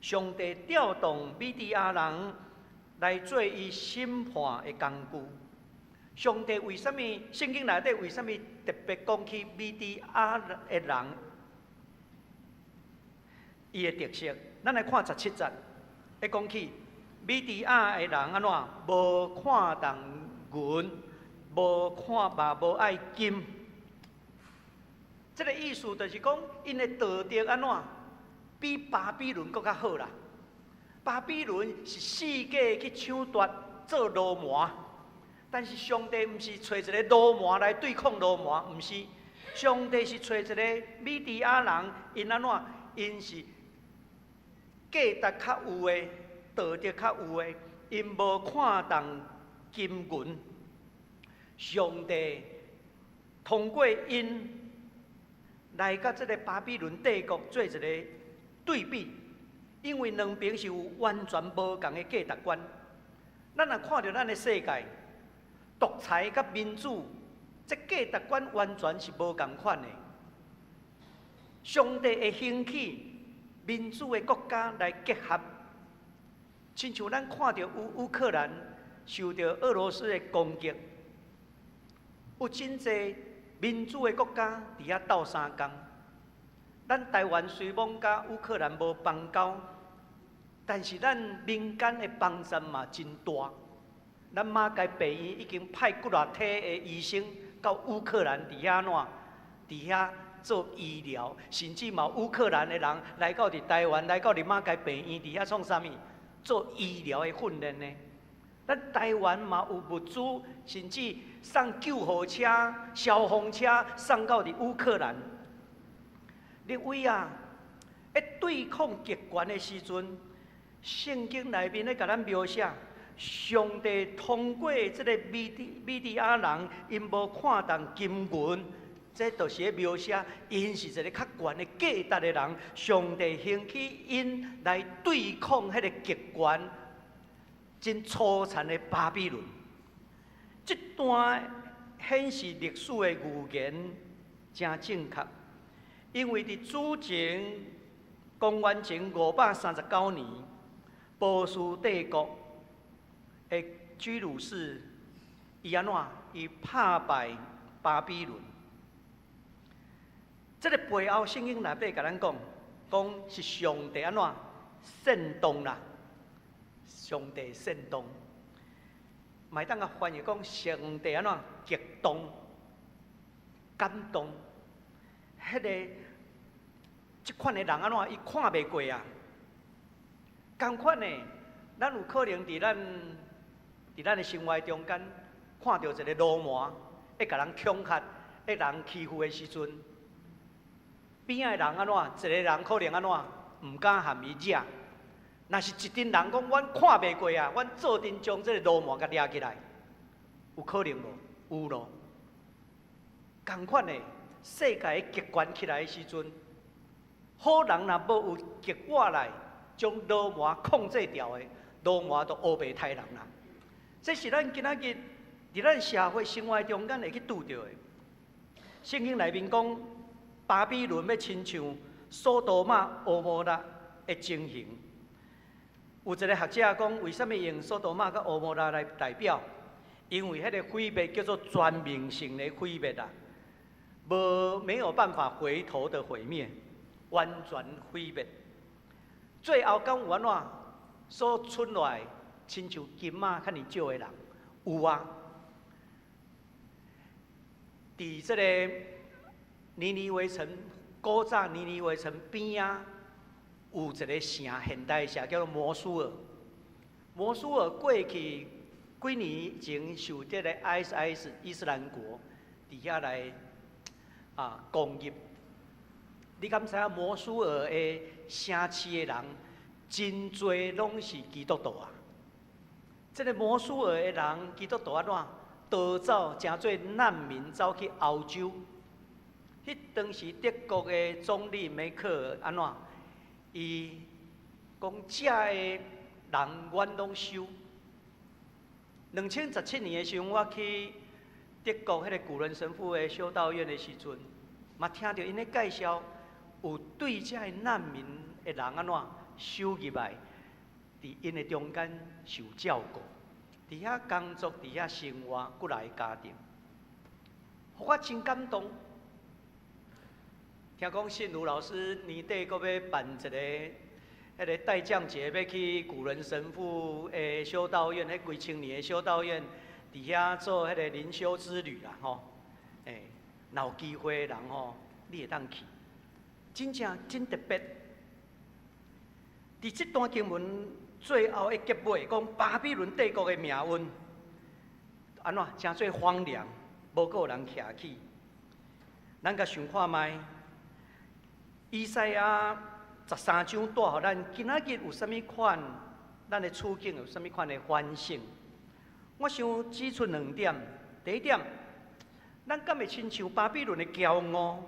上帝调动米底亚人来做伊审判的工具。上帝为什么？圣经内底为什么特别讲起米底亚的人伊的特色？咱来看17节，会讲起米底亚的人安怎？无看重银，无看嘛无爱金。这个意思就是讲，因的道德安怎？比巴比伦更较好啦！巴比伦是世界去抢夺做罗马，但是上帝毋是找一个罗马来对抗罗马，毋是，上帝是找一个米底亚人，因安怎？因是价值较有的，道德较有的，因无看重金银。上帝通过因来甲这个巴比伦帝国做一个对比，因为两边是有完全无同的价值观。咱若看到咱的世界，独裁甲民主，这价值观完全是无同款的。上帝会兴起民主的国家来结合，亲像咱看到乌克兰受到俄罗斯的攻击，有真侪民主的国家伫遐斗相共。咱台湾虽讲甲乌克兰无邦交，但是咱民间的帮助嘛真大。咱马偕病院已经派骨力体的医生到乌克兰伫遐伫遐做医疗，甚至嘛乌克兰的人来到伫台湾，来到伫马偕病院伫遐创啥物？做医疗的训练呢？咱台湾嘛有物资，甚至送救护车、消防车送到伫乌克兰。立位啊，在对抗极权的时阵，圣经内面咧甲咱描写，上帝通过这个米底亚人，因无看重金银，这就是咧描写因是一个较悬的价值的人。上帝兴起因来对抗迄个极权、真粗残的巴比伦。这段显示历史的预言真正确。因为伫主前公元前539年，波斯帝国的居鲁士伊安怎？伊打败巴比伦。这个背后圣经内底甲咱讲，讲是上帝安怎煽动啦？上帝煽动，卖当甲翻译讲上帝安怎激动、感动。迄个即款的人安怎？伊看袂过啊！同款的，咱有可能伫咱的生活中间看到一个罗马，会甲人恐吓、会人欺负的时阵，边仔人安怎？一个人可能安怎？唔敢含伊惹。若是一群人讲，阮看袂过啊，阮做阵将这个罗马甲抓起来，有可能无？有咯。同款的，世界极权起来的时阵，好人若无有极我来将罗马控制掉的，罗马都乌白太人啦。这是咱今仔日伫咱社会生活中间会去拄到的。圣经内面讲，巴比伦要亲像索多玛、蛾摩拉的情形。有一个学者讲，为什么用索多玛甲蛾摩拉来代表？因为迄个毁灭叫做全面性的毁灭啊，没有办法回头的毁灭，完全毁灭。最后敢有安怎？所出来亲像金仔较尼少的人，有啊。伫即个尼尼微城，古早尼尼微城边啊，有一个城，现代城叫做摩苏尔。摩苏尔过去几年前受这个 ISIS 伊斯兰国伫遐来攻击。你敢知影摩苏尔的城市的人真侪拢是基督徒啊？这个摩苏尔的人基督徒安怎？逃走，真侪难民走去欧洲。迄当时德国的总理梅克尔安怎？伊讲遮的人阮拢收。2017年的时候，我去德国迄个古伦神父的修道院的时阵，嘛听到因咧介绍，有对遮的难民的人安怎收入来，伫因的中间受照顾。伫遐工作，伫遐生活，过来家庭，互我真感动。听讲信如老师年底阁要办一个迄个代降节，要去古伦神父的修道院，迄几千年的修道院，伫遐做迄个灵修之旅啦，吼。若有机会的人吼，你会当去，真正真特别。伫这段经文最后的结尾，讲巴比伦帝国的命运安怎？真做荒凉，无个人徛起。咱甲想看卖，以赛亚13章带互咱今仔日有啥物款？咱的处境有啥物款的反省？我想指出2点。第一点，咱敢会亲像巴比伦的骄傲？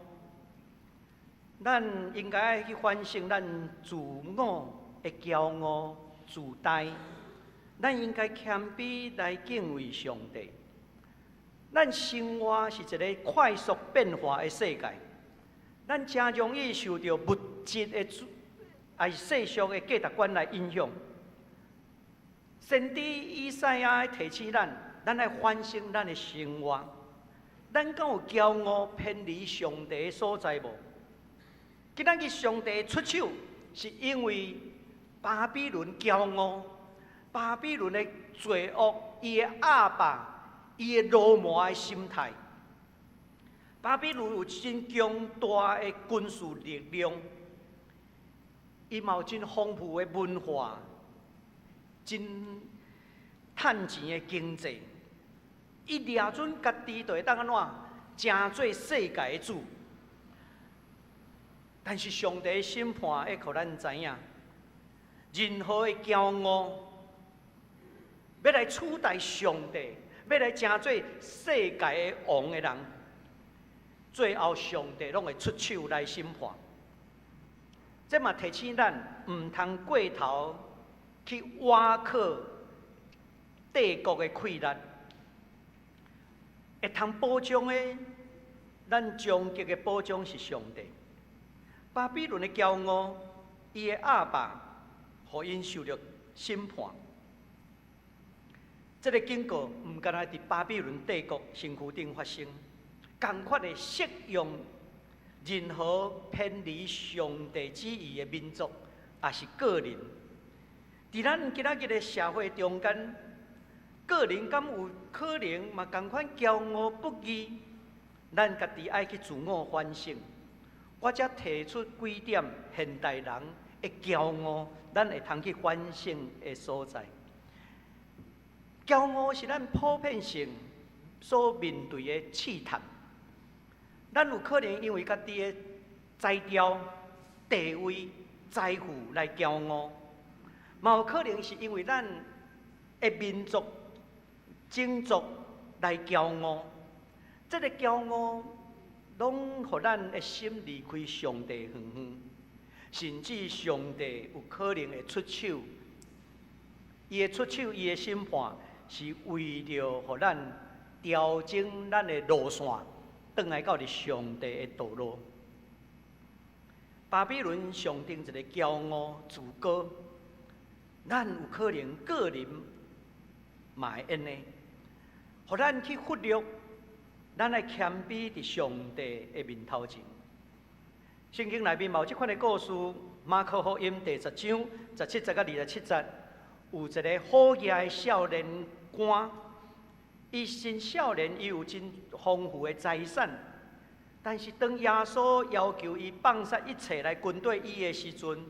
咱应该去反省咱自我的骄傲。自大，咱应该谦卑来敬畏上帝。咱生活是一个快速变化的世界，咱真容易受到物质的世俗的价值观来影响。先知以赛亚提醒咱来反省咱的生活，咱敢有骄傲偏离上帝的所在无？今仔日上帝出手，是因为巴比伦骄傲，巴比伦的罪恶，伊的亚霸，伊的罗马的心态。巴比伦有真强大的军事力量，伊嘛有真丰富的文化，真趁钱的经济。伊掠准家己就会当安怎，成做世界的主。但是上帝的审判会互咱知影。任何的骄傲，要来取代上帝，要来成做世界的王的人，最后上帝拢会出手来审判。这嘛提醒咱，唔通过头去挖靠帝国的溃烂，会通保障的，咱终极的保障是上帝。巴比伦的骄傲，伊的亚霸。互因受到审判，这个警告唔干那伫巴比伦帝国身躯顶发生，同款的适用任何偏离上帝旨意的民族，也是个人。伫咱今仔日的社会中间，个人敢有可能嘛同款骄傲不义？咱家己爱去自我反省。我则提出几点现代人的骄傲。咱会通去反省的所在，骄傲是咱普遍性所面对的试探。咱有可能因为家己的才调、地位、财富来骄傲，嘛有可能是因为咱的民族、种族来骄傲。这个骄傲，拢互咱的心离开上帝远远，甚至上帝有可能会出手。伊的出手，伊的审判，是为了互咱调整咱的路线，转来到上帝的道路。巴比伦象征一个骄傲自高，咱有可能个人嘛会安尼，互咱去忽略，咱来谦卑伫上帝的面头前。圣经内面有即款的故事，马可福音第10章17节到27节，有一个好野的少年官，伊真少年，伊有真丰富的财产。但是，当耶稣要求伊放下一切来跟对伊的时阵，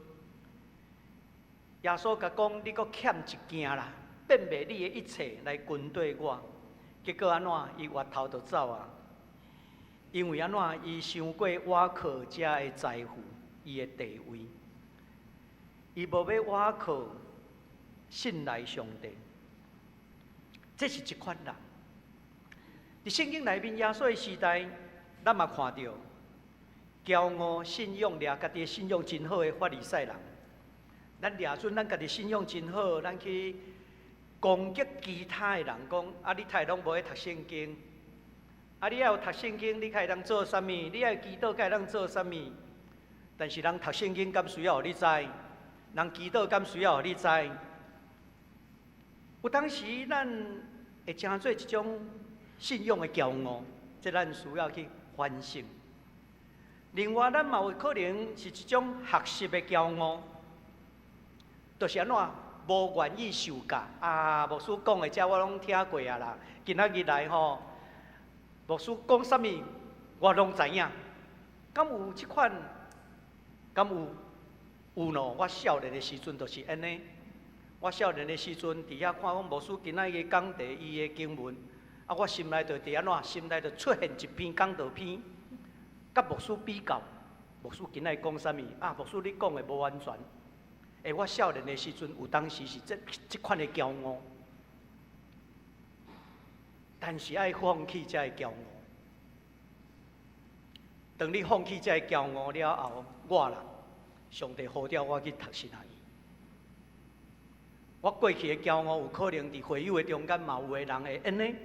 耶稣甲讲：“你阁欠一件啦，变卖你的一切来跟对我。”结果安怎？伊越头就走啊！因为安怎？伊想过倚靠遮的财富，伊的地位，伊无要倚靠信赖上帝。这是一款人。伫圣经内面，耶稣的时代。咱嘛看到骄傲信仰掠家己的信仰真好的法利赛人，咱掠准咱家己信仰真好，咱去攻击其他的人，讲啊你太拢无爱读圣经，啊你要有读圣经，你才会当做啥物？你要祈祷，才会当做啥物？但是人读圣经敢需要互你知？人祈祷敢需要互你知？有当时咱会成做一种信仰的骄傲，这咱需要去反省。另外，咱嘛有可能是一种学习的骄傲，就是安怎无愿意受教啊？牧师讲的，这我拢听过啊啦。今仔日来吼，牧师讲啥物，我拢知影。敢有即款？敢有？有喏。我少年的时阵就是安尼。我少年的时阵，伫遐看讲牧师今仔日讲题伊的经文。啊！我心内就伫安怎？心内就出现一篇讲道篇，甲牧师比较。牧师今仔讲啥物？啊！牧师你讲的无完全。我少年的时阵有当时是这款的骄傲，但是爱放弃这个骄傲。当你放弃这个骄傲了后，我啦，上帝呼召我去读神学院。我过去的骄傲有可能伫会友的中间嘛，有个人会安尼。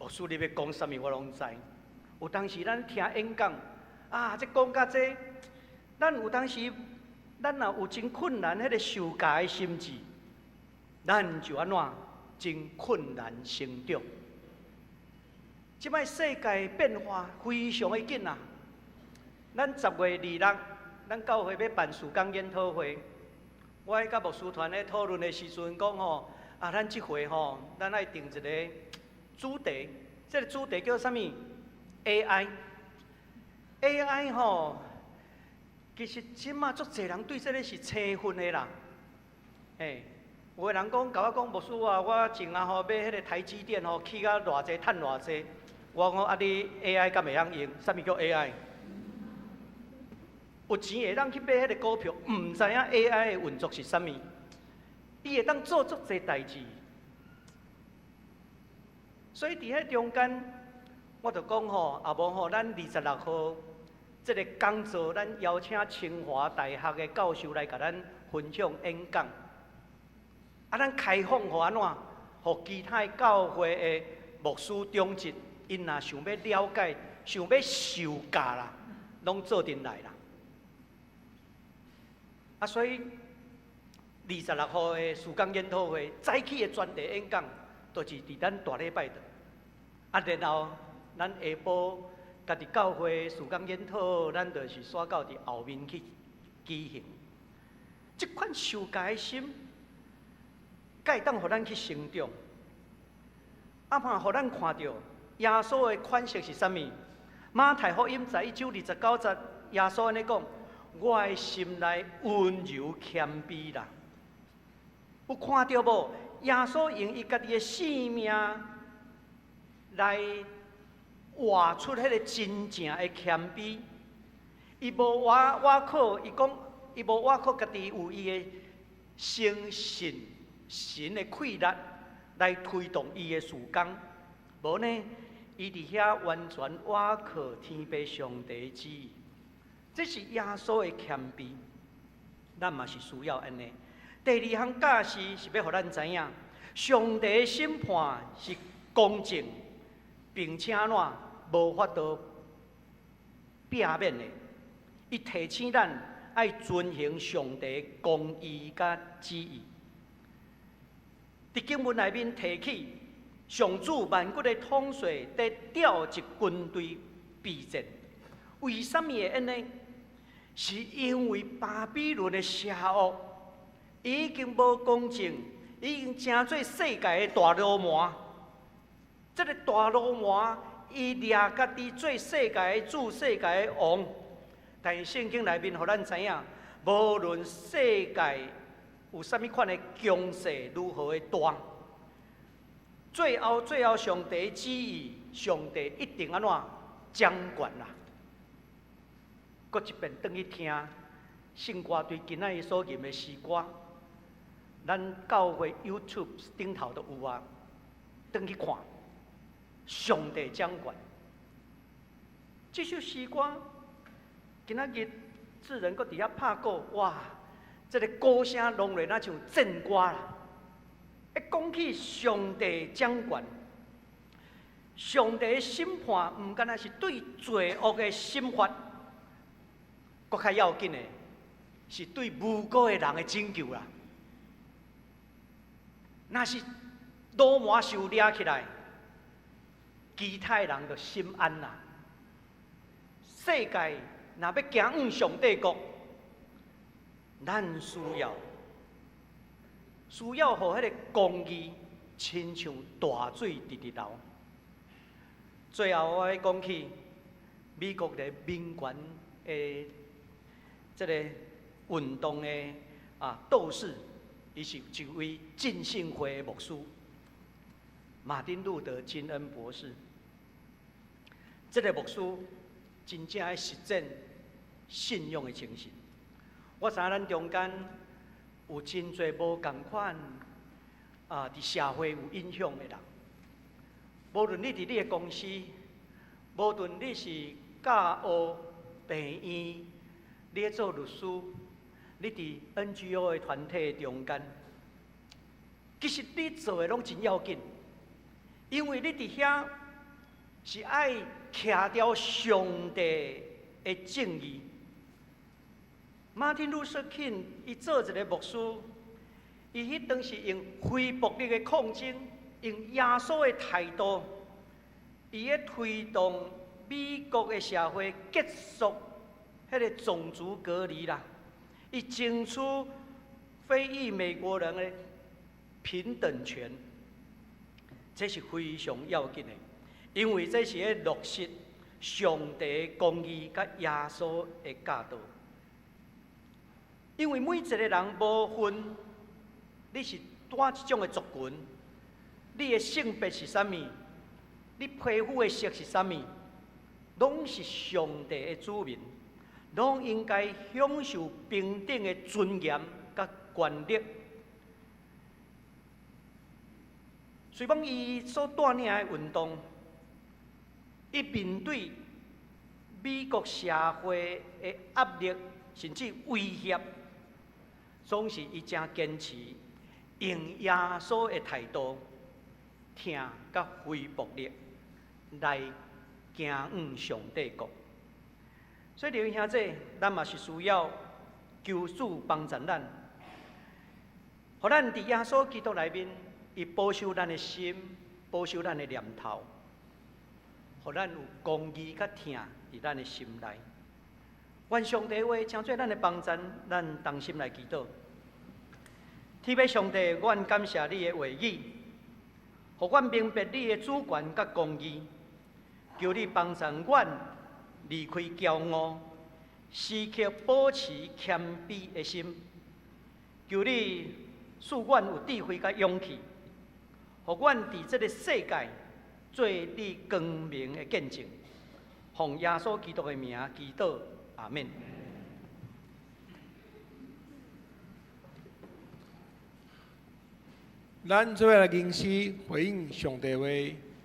牧师，你要讲啥物，我拢知。有当时咱听演讲，啊，这讲到这，咱有当时，咱若有真困难，迄个受教的心智，咱就安怎真困难成长。即摆世界变化非常的紧啊！咱10月26，咱教会要办事工研讨会，我甲牧师团咧讨论的时阵讲吼，啊，咱即回吼，咱爱定一个。主题，这个主题叫啥物 ？AI 吼，其实即马足侪人对这个是青训的啦。有个人讲，甲我讲，牧师啊，我前啊吼买迄个台积电吼，起到偌济，趁偌济。我讲啊，你 AI 敢会晓用？啥物叫 AI？ 有钱会当去买迄个股票，唔知影 AI 的运作是啥物？伊会当做足济代志。所以伫迄中间，我就讲吼，也无吼，咱26号这个讲座，咱邀请清华大学的教授来甲咱分享演讲。啊，咱开放互安怎？互其他教会的牧师、长职，因若想要了解、想要受教啦，拢做阵来啦。啊，所以26号的事工研讨会早起的专题演讲，就是伫咱大礼拜的。啊，然后咱下晡家己教会事工研讨，咱就是煞到伫后面去举行。即款受教的心，会当互咱去成长。啊嘛，互咱看到耶稣的款式是啥物？马太福音11章29节，耶稣安尼讲：我的心内温柔谦卑啦。有看到无？耶稣用伊家己的性命来活出迄个真正的谦卑。伊无挖靠，伊讲伊无挖靠家己有伊的诚信、神的气力来推动伊的事工。无呢，伊伫遐完全挖靠天父上帝的旨意。这是耶稣的谦卑，咱嘛是需要安尼。第二项假释是要互咱知影，上帝的审判是公正，并且无法度避免的。伊提醒咱爱遵行上帝的公义甲旨意。伫经文内面提起，上主万国的统帅在调一军队备战，为什么会安尼？是因为巴比伦的邪恶已经无公正，已经成做世界的大罗马。这个大罗马伊掠家己做世界的主、世界的王。但是圣经内面，互咱知影，无论世界有啥物款的强势如何的大，最后上帝的旨意，上帝一定安怎掌管啦。搁一遍转去听圣歌对今仔日所吟的诗歌，咱教会 YouTube 顶头都有啊，转去看上帝掌管。这首诗歌。今仔日智人搁伫遐拍鼓，哇！这个歌声弄来那像震歌啦。一讲起上帝掌管，上帝的审判毋敢若是对罪恶的审罚，搁较要紧的是对无辜的人的拯救啦。若是罗马受掠起来，其他人就心安啦。世界。若要行往上帝国，咱需要互迄个公义亲像大水直直流。最后我要讲起美国的民权的这个运动的斗士，伊是一位浸信会的牧师马丁路德金恩博士。这个牧师真正爱实践信仰的精神。我知影咱中间有真侪无同款伫社会有影响的人。无论你伫你的公司，无论你是教学、病院，你咧做律师，你伫 NGO 的团体中间，其实你做的拢真要紧，因为你伫遐是爱徛掉上帝的正义。马丁路瑟金伊做一个牧师，伊迄当时用非暴力的抗争，用耶稣的态度，伊咧推动美国的社会结束迄个种族隔离啦，伊争取非裔美国人的平等权，这是非常要紧的，因为这是咧落实上帝的公义甲耶稣的教导。因为每一个人无分你是哪一种的族群，你的性别是啥物，你皮肤的色是啥物，拢是上帝的子民，拢应该享受平等的尊严甲权利。虽讲伊所带领的运动，伊面对美国社会的压力甚至威胁，总是伊正坚持用耶稣的态度，听甲非暴力来行往上帝国。所以弟兄兄姐，咱嘛是需要求主帮助咱，互咱伫耶稣基督内面，伊保守咱的心，保守咱的念头，互咱有公义甲听伫咱的心内。愿上帝话成做咱的帮助，咱同心来祈祷。天父上帝，阮感谢你的话语，互阮明白你的主权甲公义，求你帮助阮离开骄傲，时刻保持谦卑的心。求你赐阮有智慧甲勇气，互阮伫这个世界做你光明的见证。奉耶稣基督的名祈祷，阿门。咱做伙来吟诗回应上帝话。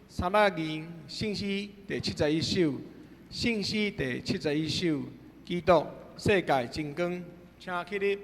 三百吟信息第71首，信息第71首，基督世界真光，请起立。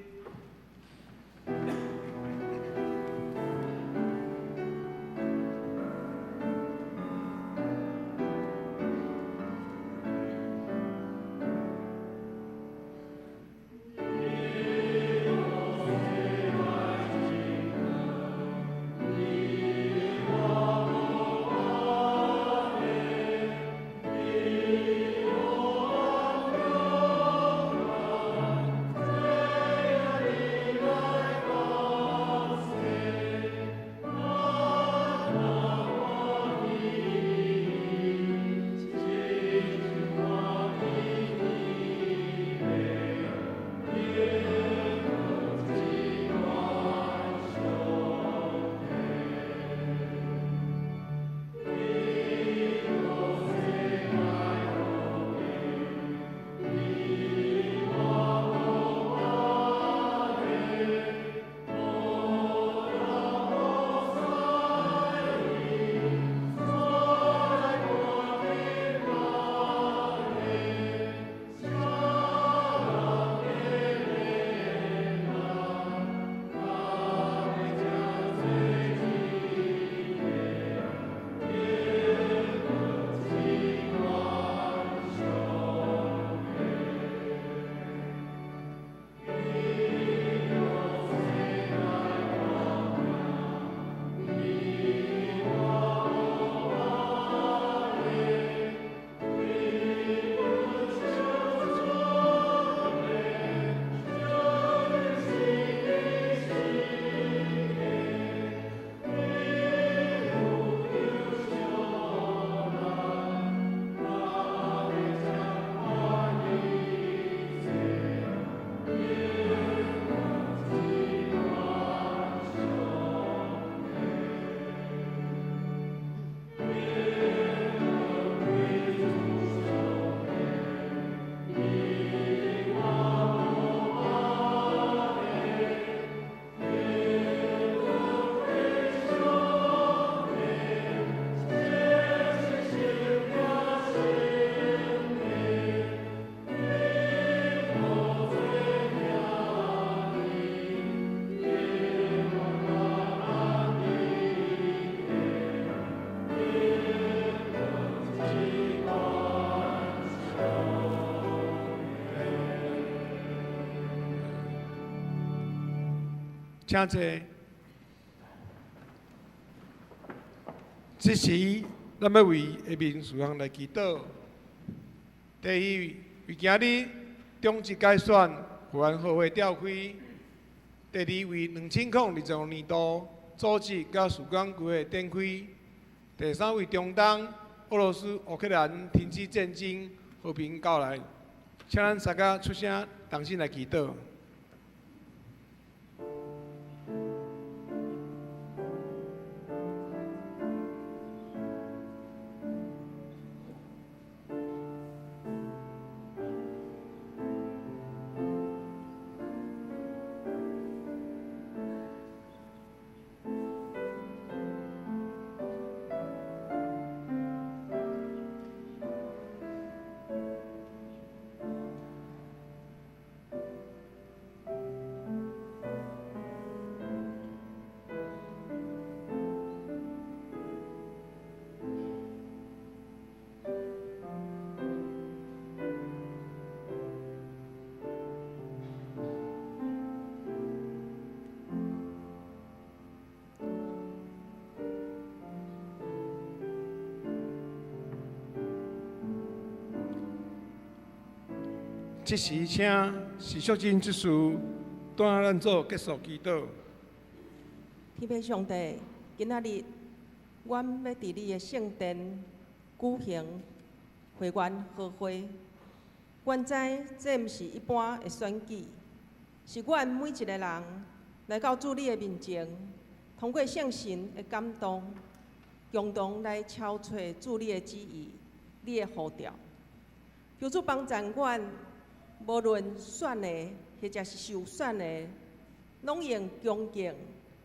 请坐。这时，咱要为下面事项来祈祷。第一，为今日中级改选会员好会召开；第二，为2025年度组织甲曙光区的展开；第三，为中东、俄罗斯、乌克兰停止战争和平到来。请咱大家出声，同心来祈祷。这时，请徐淑珍执事带咱做结束祈祷。天父上帝，今仔日，阮要伫你的圣殿举行会员好会。阮知这毋是一般的选举，是阮每一个人来到主你的面前，通过圣神的感动，共同来敲找主你的旨意、你的呼召。求主帮咱阮，无论选的或者是受选的，拢用恭敬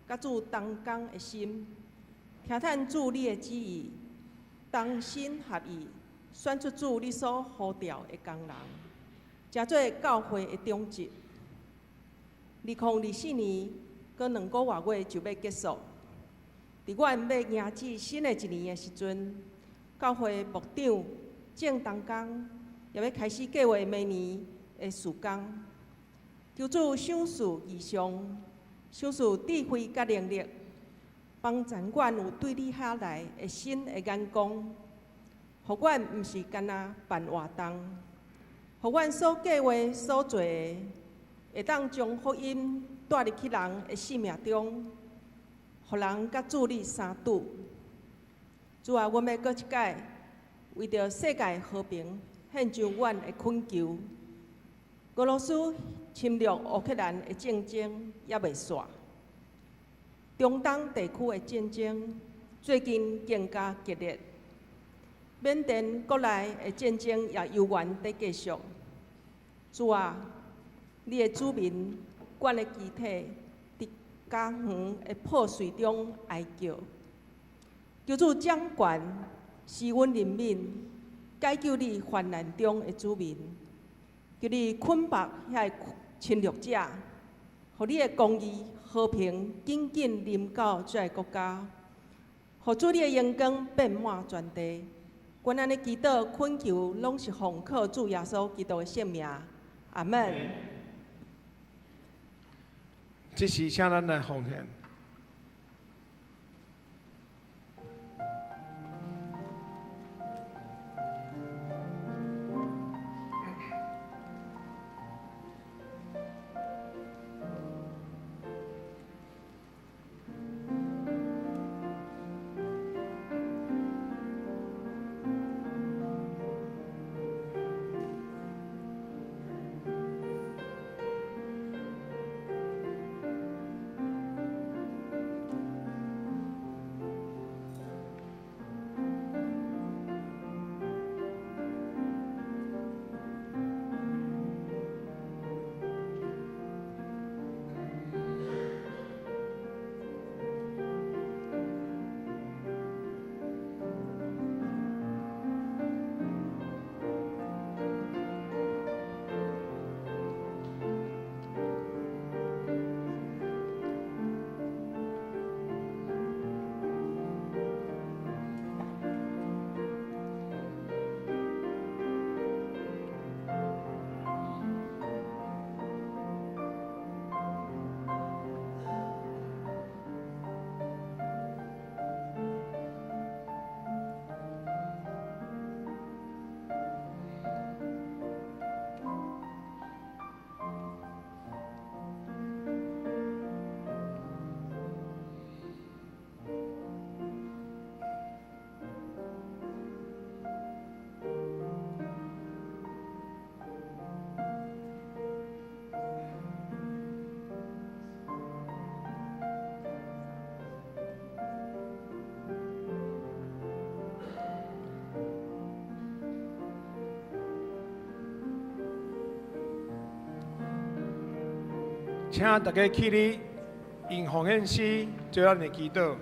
甲主同工的心，听趁主你的旨意，同心合意，选出主你所呼召的工人，诚做教会的中职。2024年，搁2个月就要结束。伫阮要迎接新的一年的时阵，教会牧长正同工也要开始计划明年的事工。求主赏赐异象，赏赐智慧甲能力，帮咱阮有对你下来的新的眼光，互阮毋是干那办活动，互阮所计划所做的，会当将福音带入去人的生命中，互人甲主你相拄。主啊，阮要搁一摆为着世界和平献上阮的恳求。俄罗斯侵略乌克兰的战争也未煞，中东地区的战争最近更加激烈，缅甸国内的战争也悠然在继续。主啊，你的子民，阮的肢体伫家园的破碎中哀叫，求主掌权，施阮人民，解救你患难中的子民。求你捆绑遐侵略者，互你的公义、和平紧紧临到这个国家，互主你的荣光遍满全地。阮安尼祈祷恳求，拢是奉靠主耶稣基督的圣名，阿门。这时，请咱来奉献。请大家起立，用奉献诗做咱的祈祷。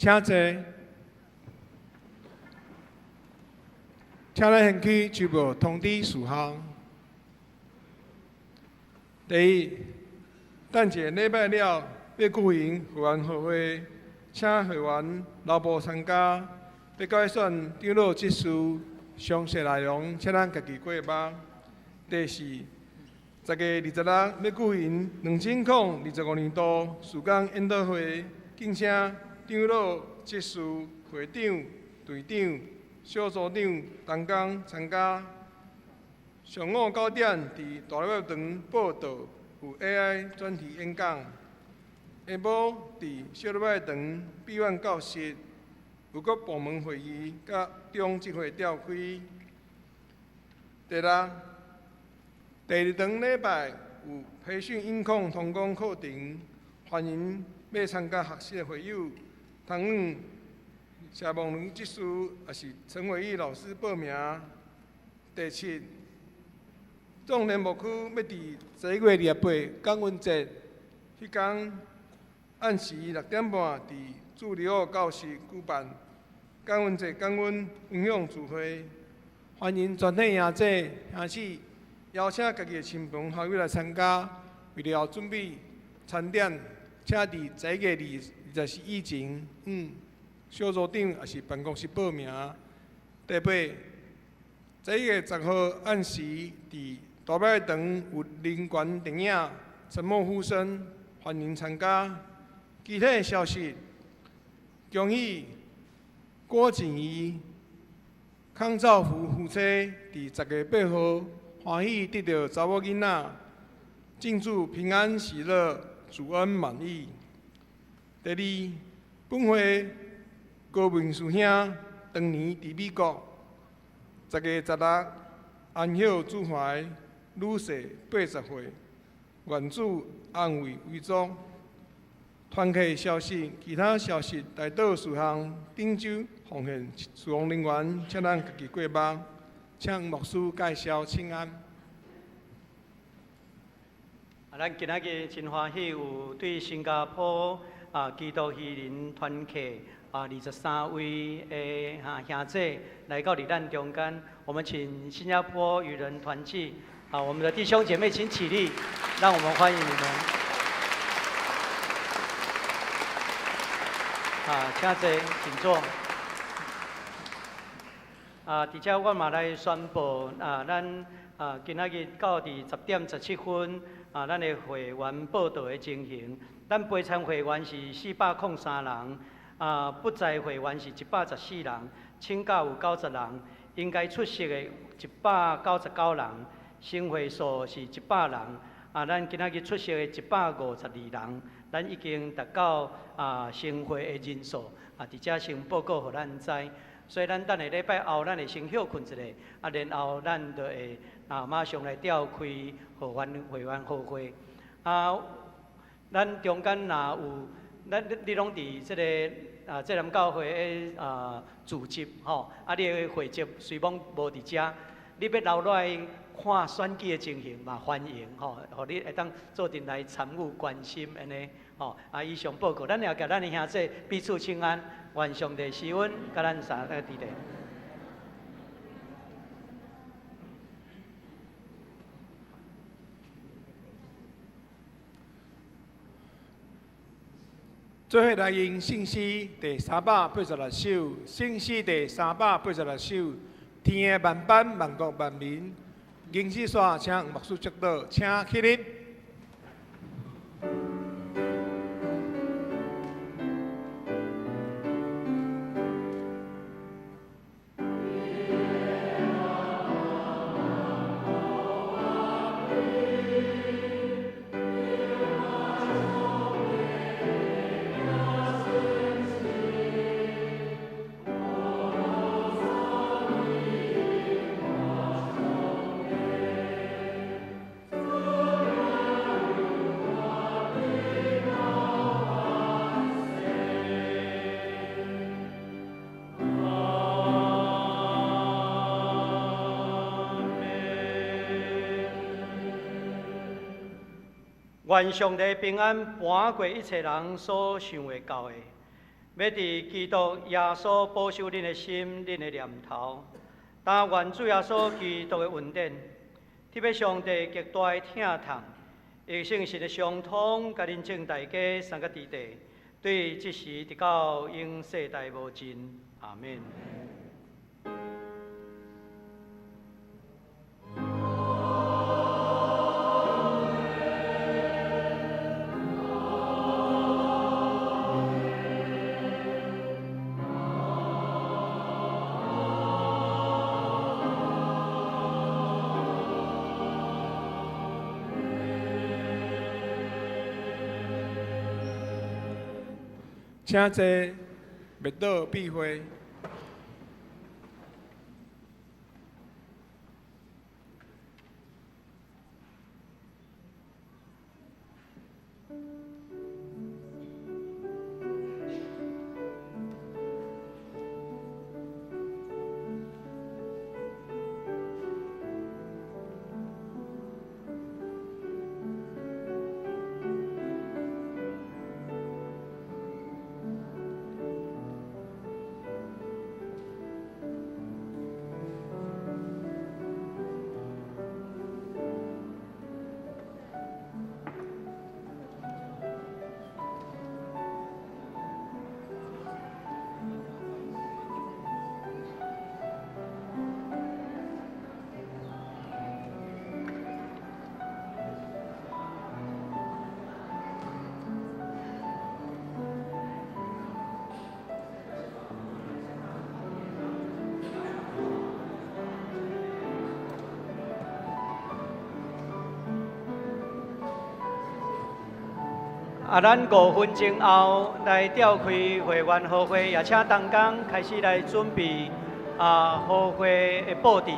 请坐。请咱县区就务通知事项。第一，等一个礼拜了，要举行会员好会，请会员劳保参加。要改选长老职事，详细内容请咱家己过目。第四，10月26日要举行2025年度曙光研讨会，敬请长老职事会长、队长、小组长同工参加。上午9点，伫大礼拜堂报道有 AI 专题演讲。下晡伫小礼拜堂闭院教室有各部门会议，甲中集会召开。第六，第二堂礼拜有培训应控通工课程，欢迎要参加学习的会友，通社梦龙技师也是陈伟毅老师报名。第七，众联牧区要伫11月28感恩节迄天按时6点半伫助理学教室举办感恩节感恩分享聚会，欢迎全体兄姐兄姊邀请家己的亲朋好友来参加。为了准备餐点，请伫11月24以前，小组长也是办公室报名。第八，11月10号按时伫大摆堂有人权电影《沉默呼声》，欢迎参加。具体消息，恭喜郭锦怡、康兆福夫妻伫10月8号欢喜得到查某囡仔，敬祝平安喜乐，主恩满意。第二，本会高文师兄当年伫美国10月16日安孝主怀女婿80岁，愿主安慰慰祝。团契消息，其他消息，大道事项顶周奉献事务人员，请咱家己过目。请牧师介绍请安。咱今仔日真欢喜，有对新加坡基督义人团契23位的兄姐来到咱中间。我们请新加坡与人团契我们的弟兄姐妹请起立，让我们欢迎你们。请坐，请坐。伫遮我嘛来宣布，咱今仔日到伫10点17分，咱的会员报道的情形。咱陪参会员是403人，不在会员是114人，请假有90人，应该出席的199人，生会数是100人。咱今仔日出席的152人，咱已经达到生会的人数，伫遮先报告互咱知。所以咱等下礼拜后，咱会先休困一下，然后咱就会马上来召开会员好会。咱中间若有，你拢伫即个浙南教会的组织吼，你的会籍虽讲无伫遮，你要留落来看选举的情形嘛，欢迎吼，互你会当做阵来参与关心安尼吼。以上报告，咱也甲咱的兄弟彼此请安，愿上帝施恩，甲咱三个伫咧。做伙来用信诗第386首，信诗第386首，天的万般万国万民，经史线请牧师接导，请起立。愿上帝平安，搬过一切人所想会到的。要伫基督耶稣保守恁的心、恁的念头。但愿主耶稣基督的恩典，特别上帝极大的疼痛，以圣神的相通，甲恁正大家三个地地，对即时直到永世代无尽。阿门。请坐，灭倒避讳。咱5分钟后来召开会员好会，也请同工开始来准备好会的布置。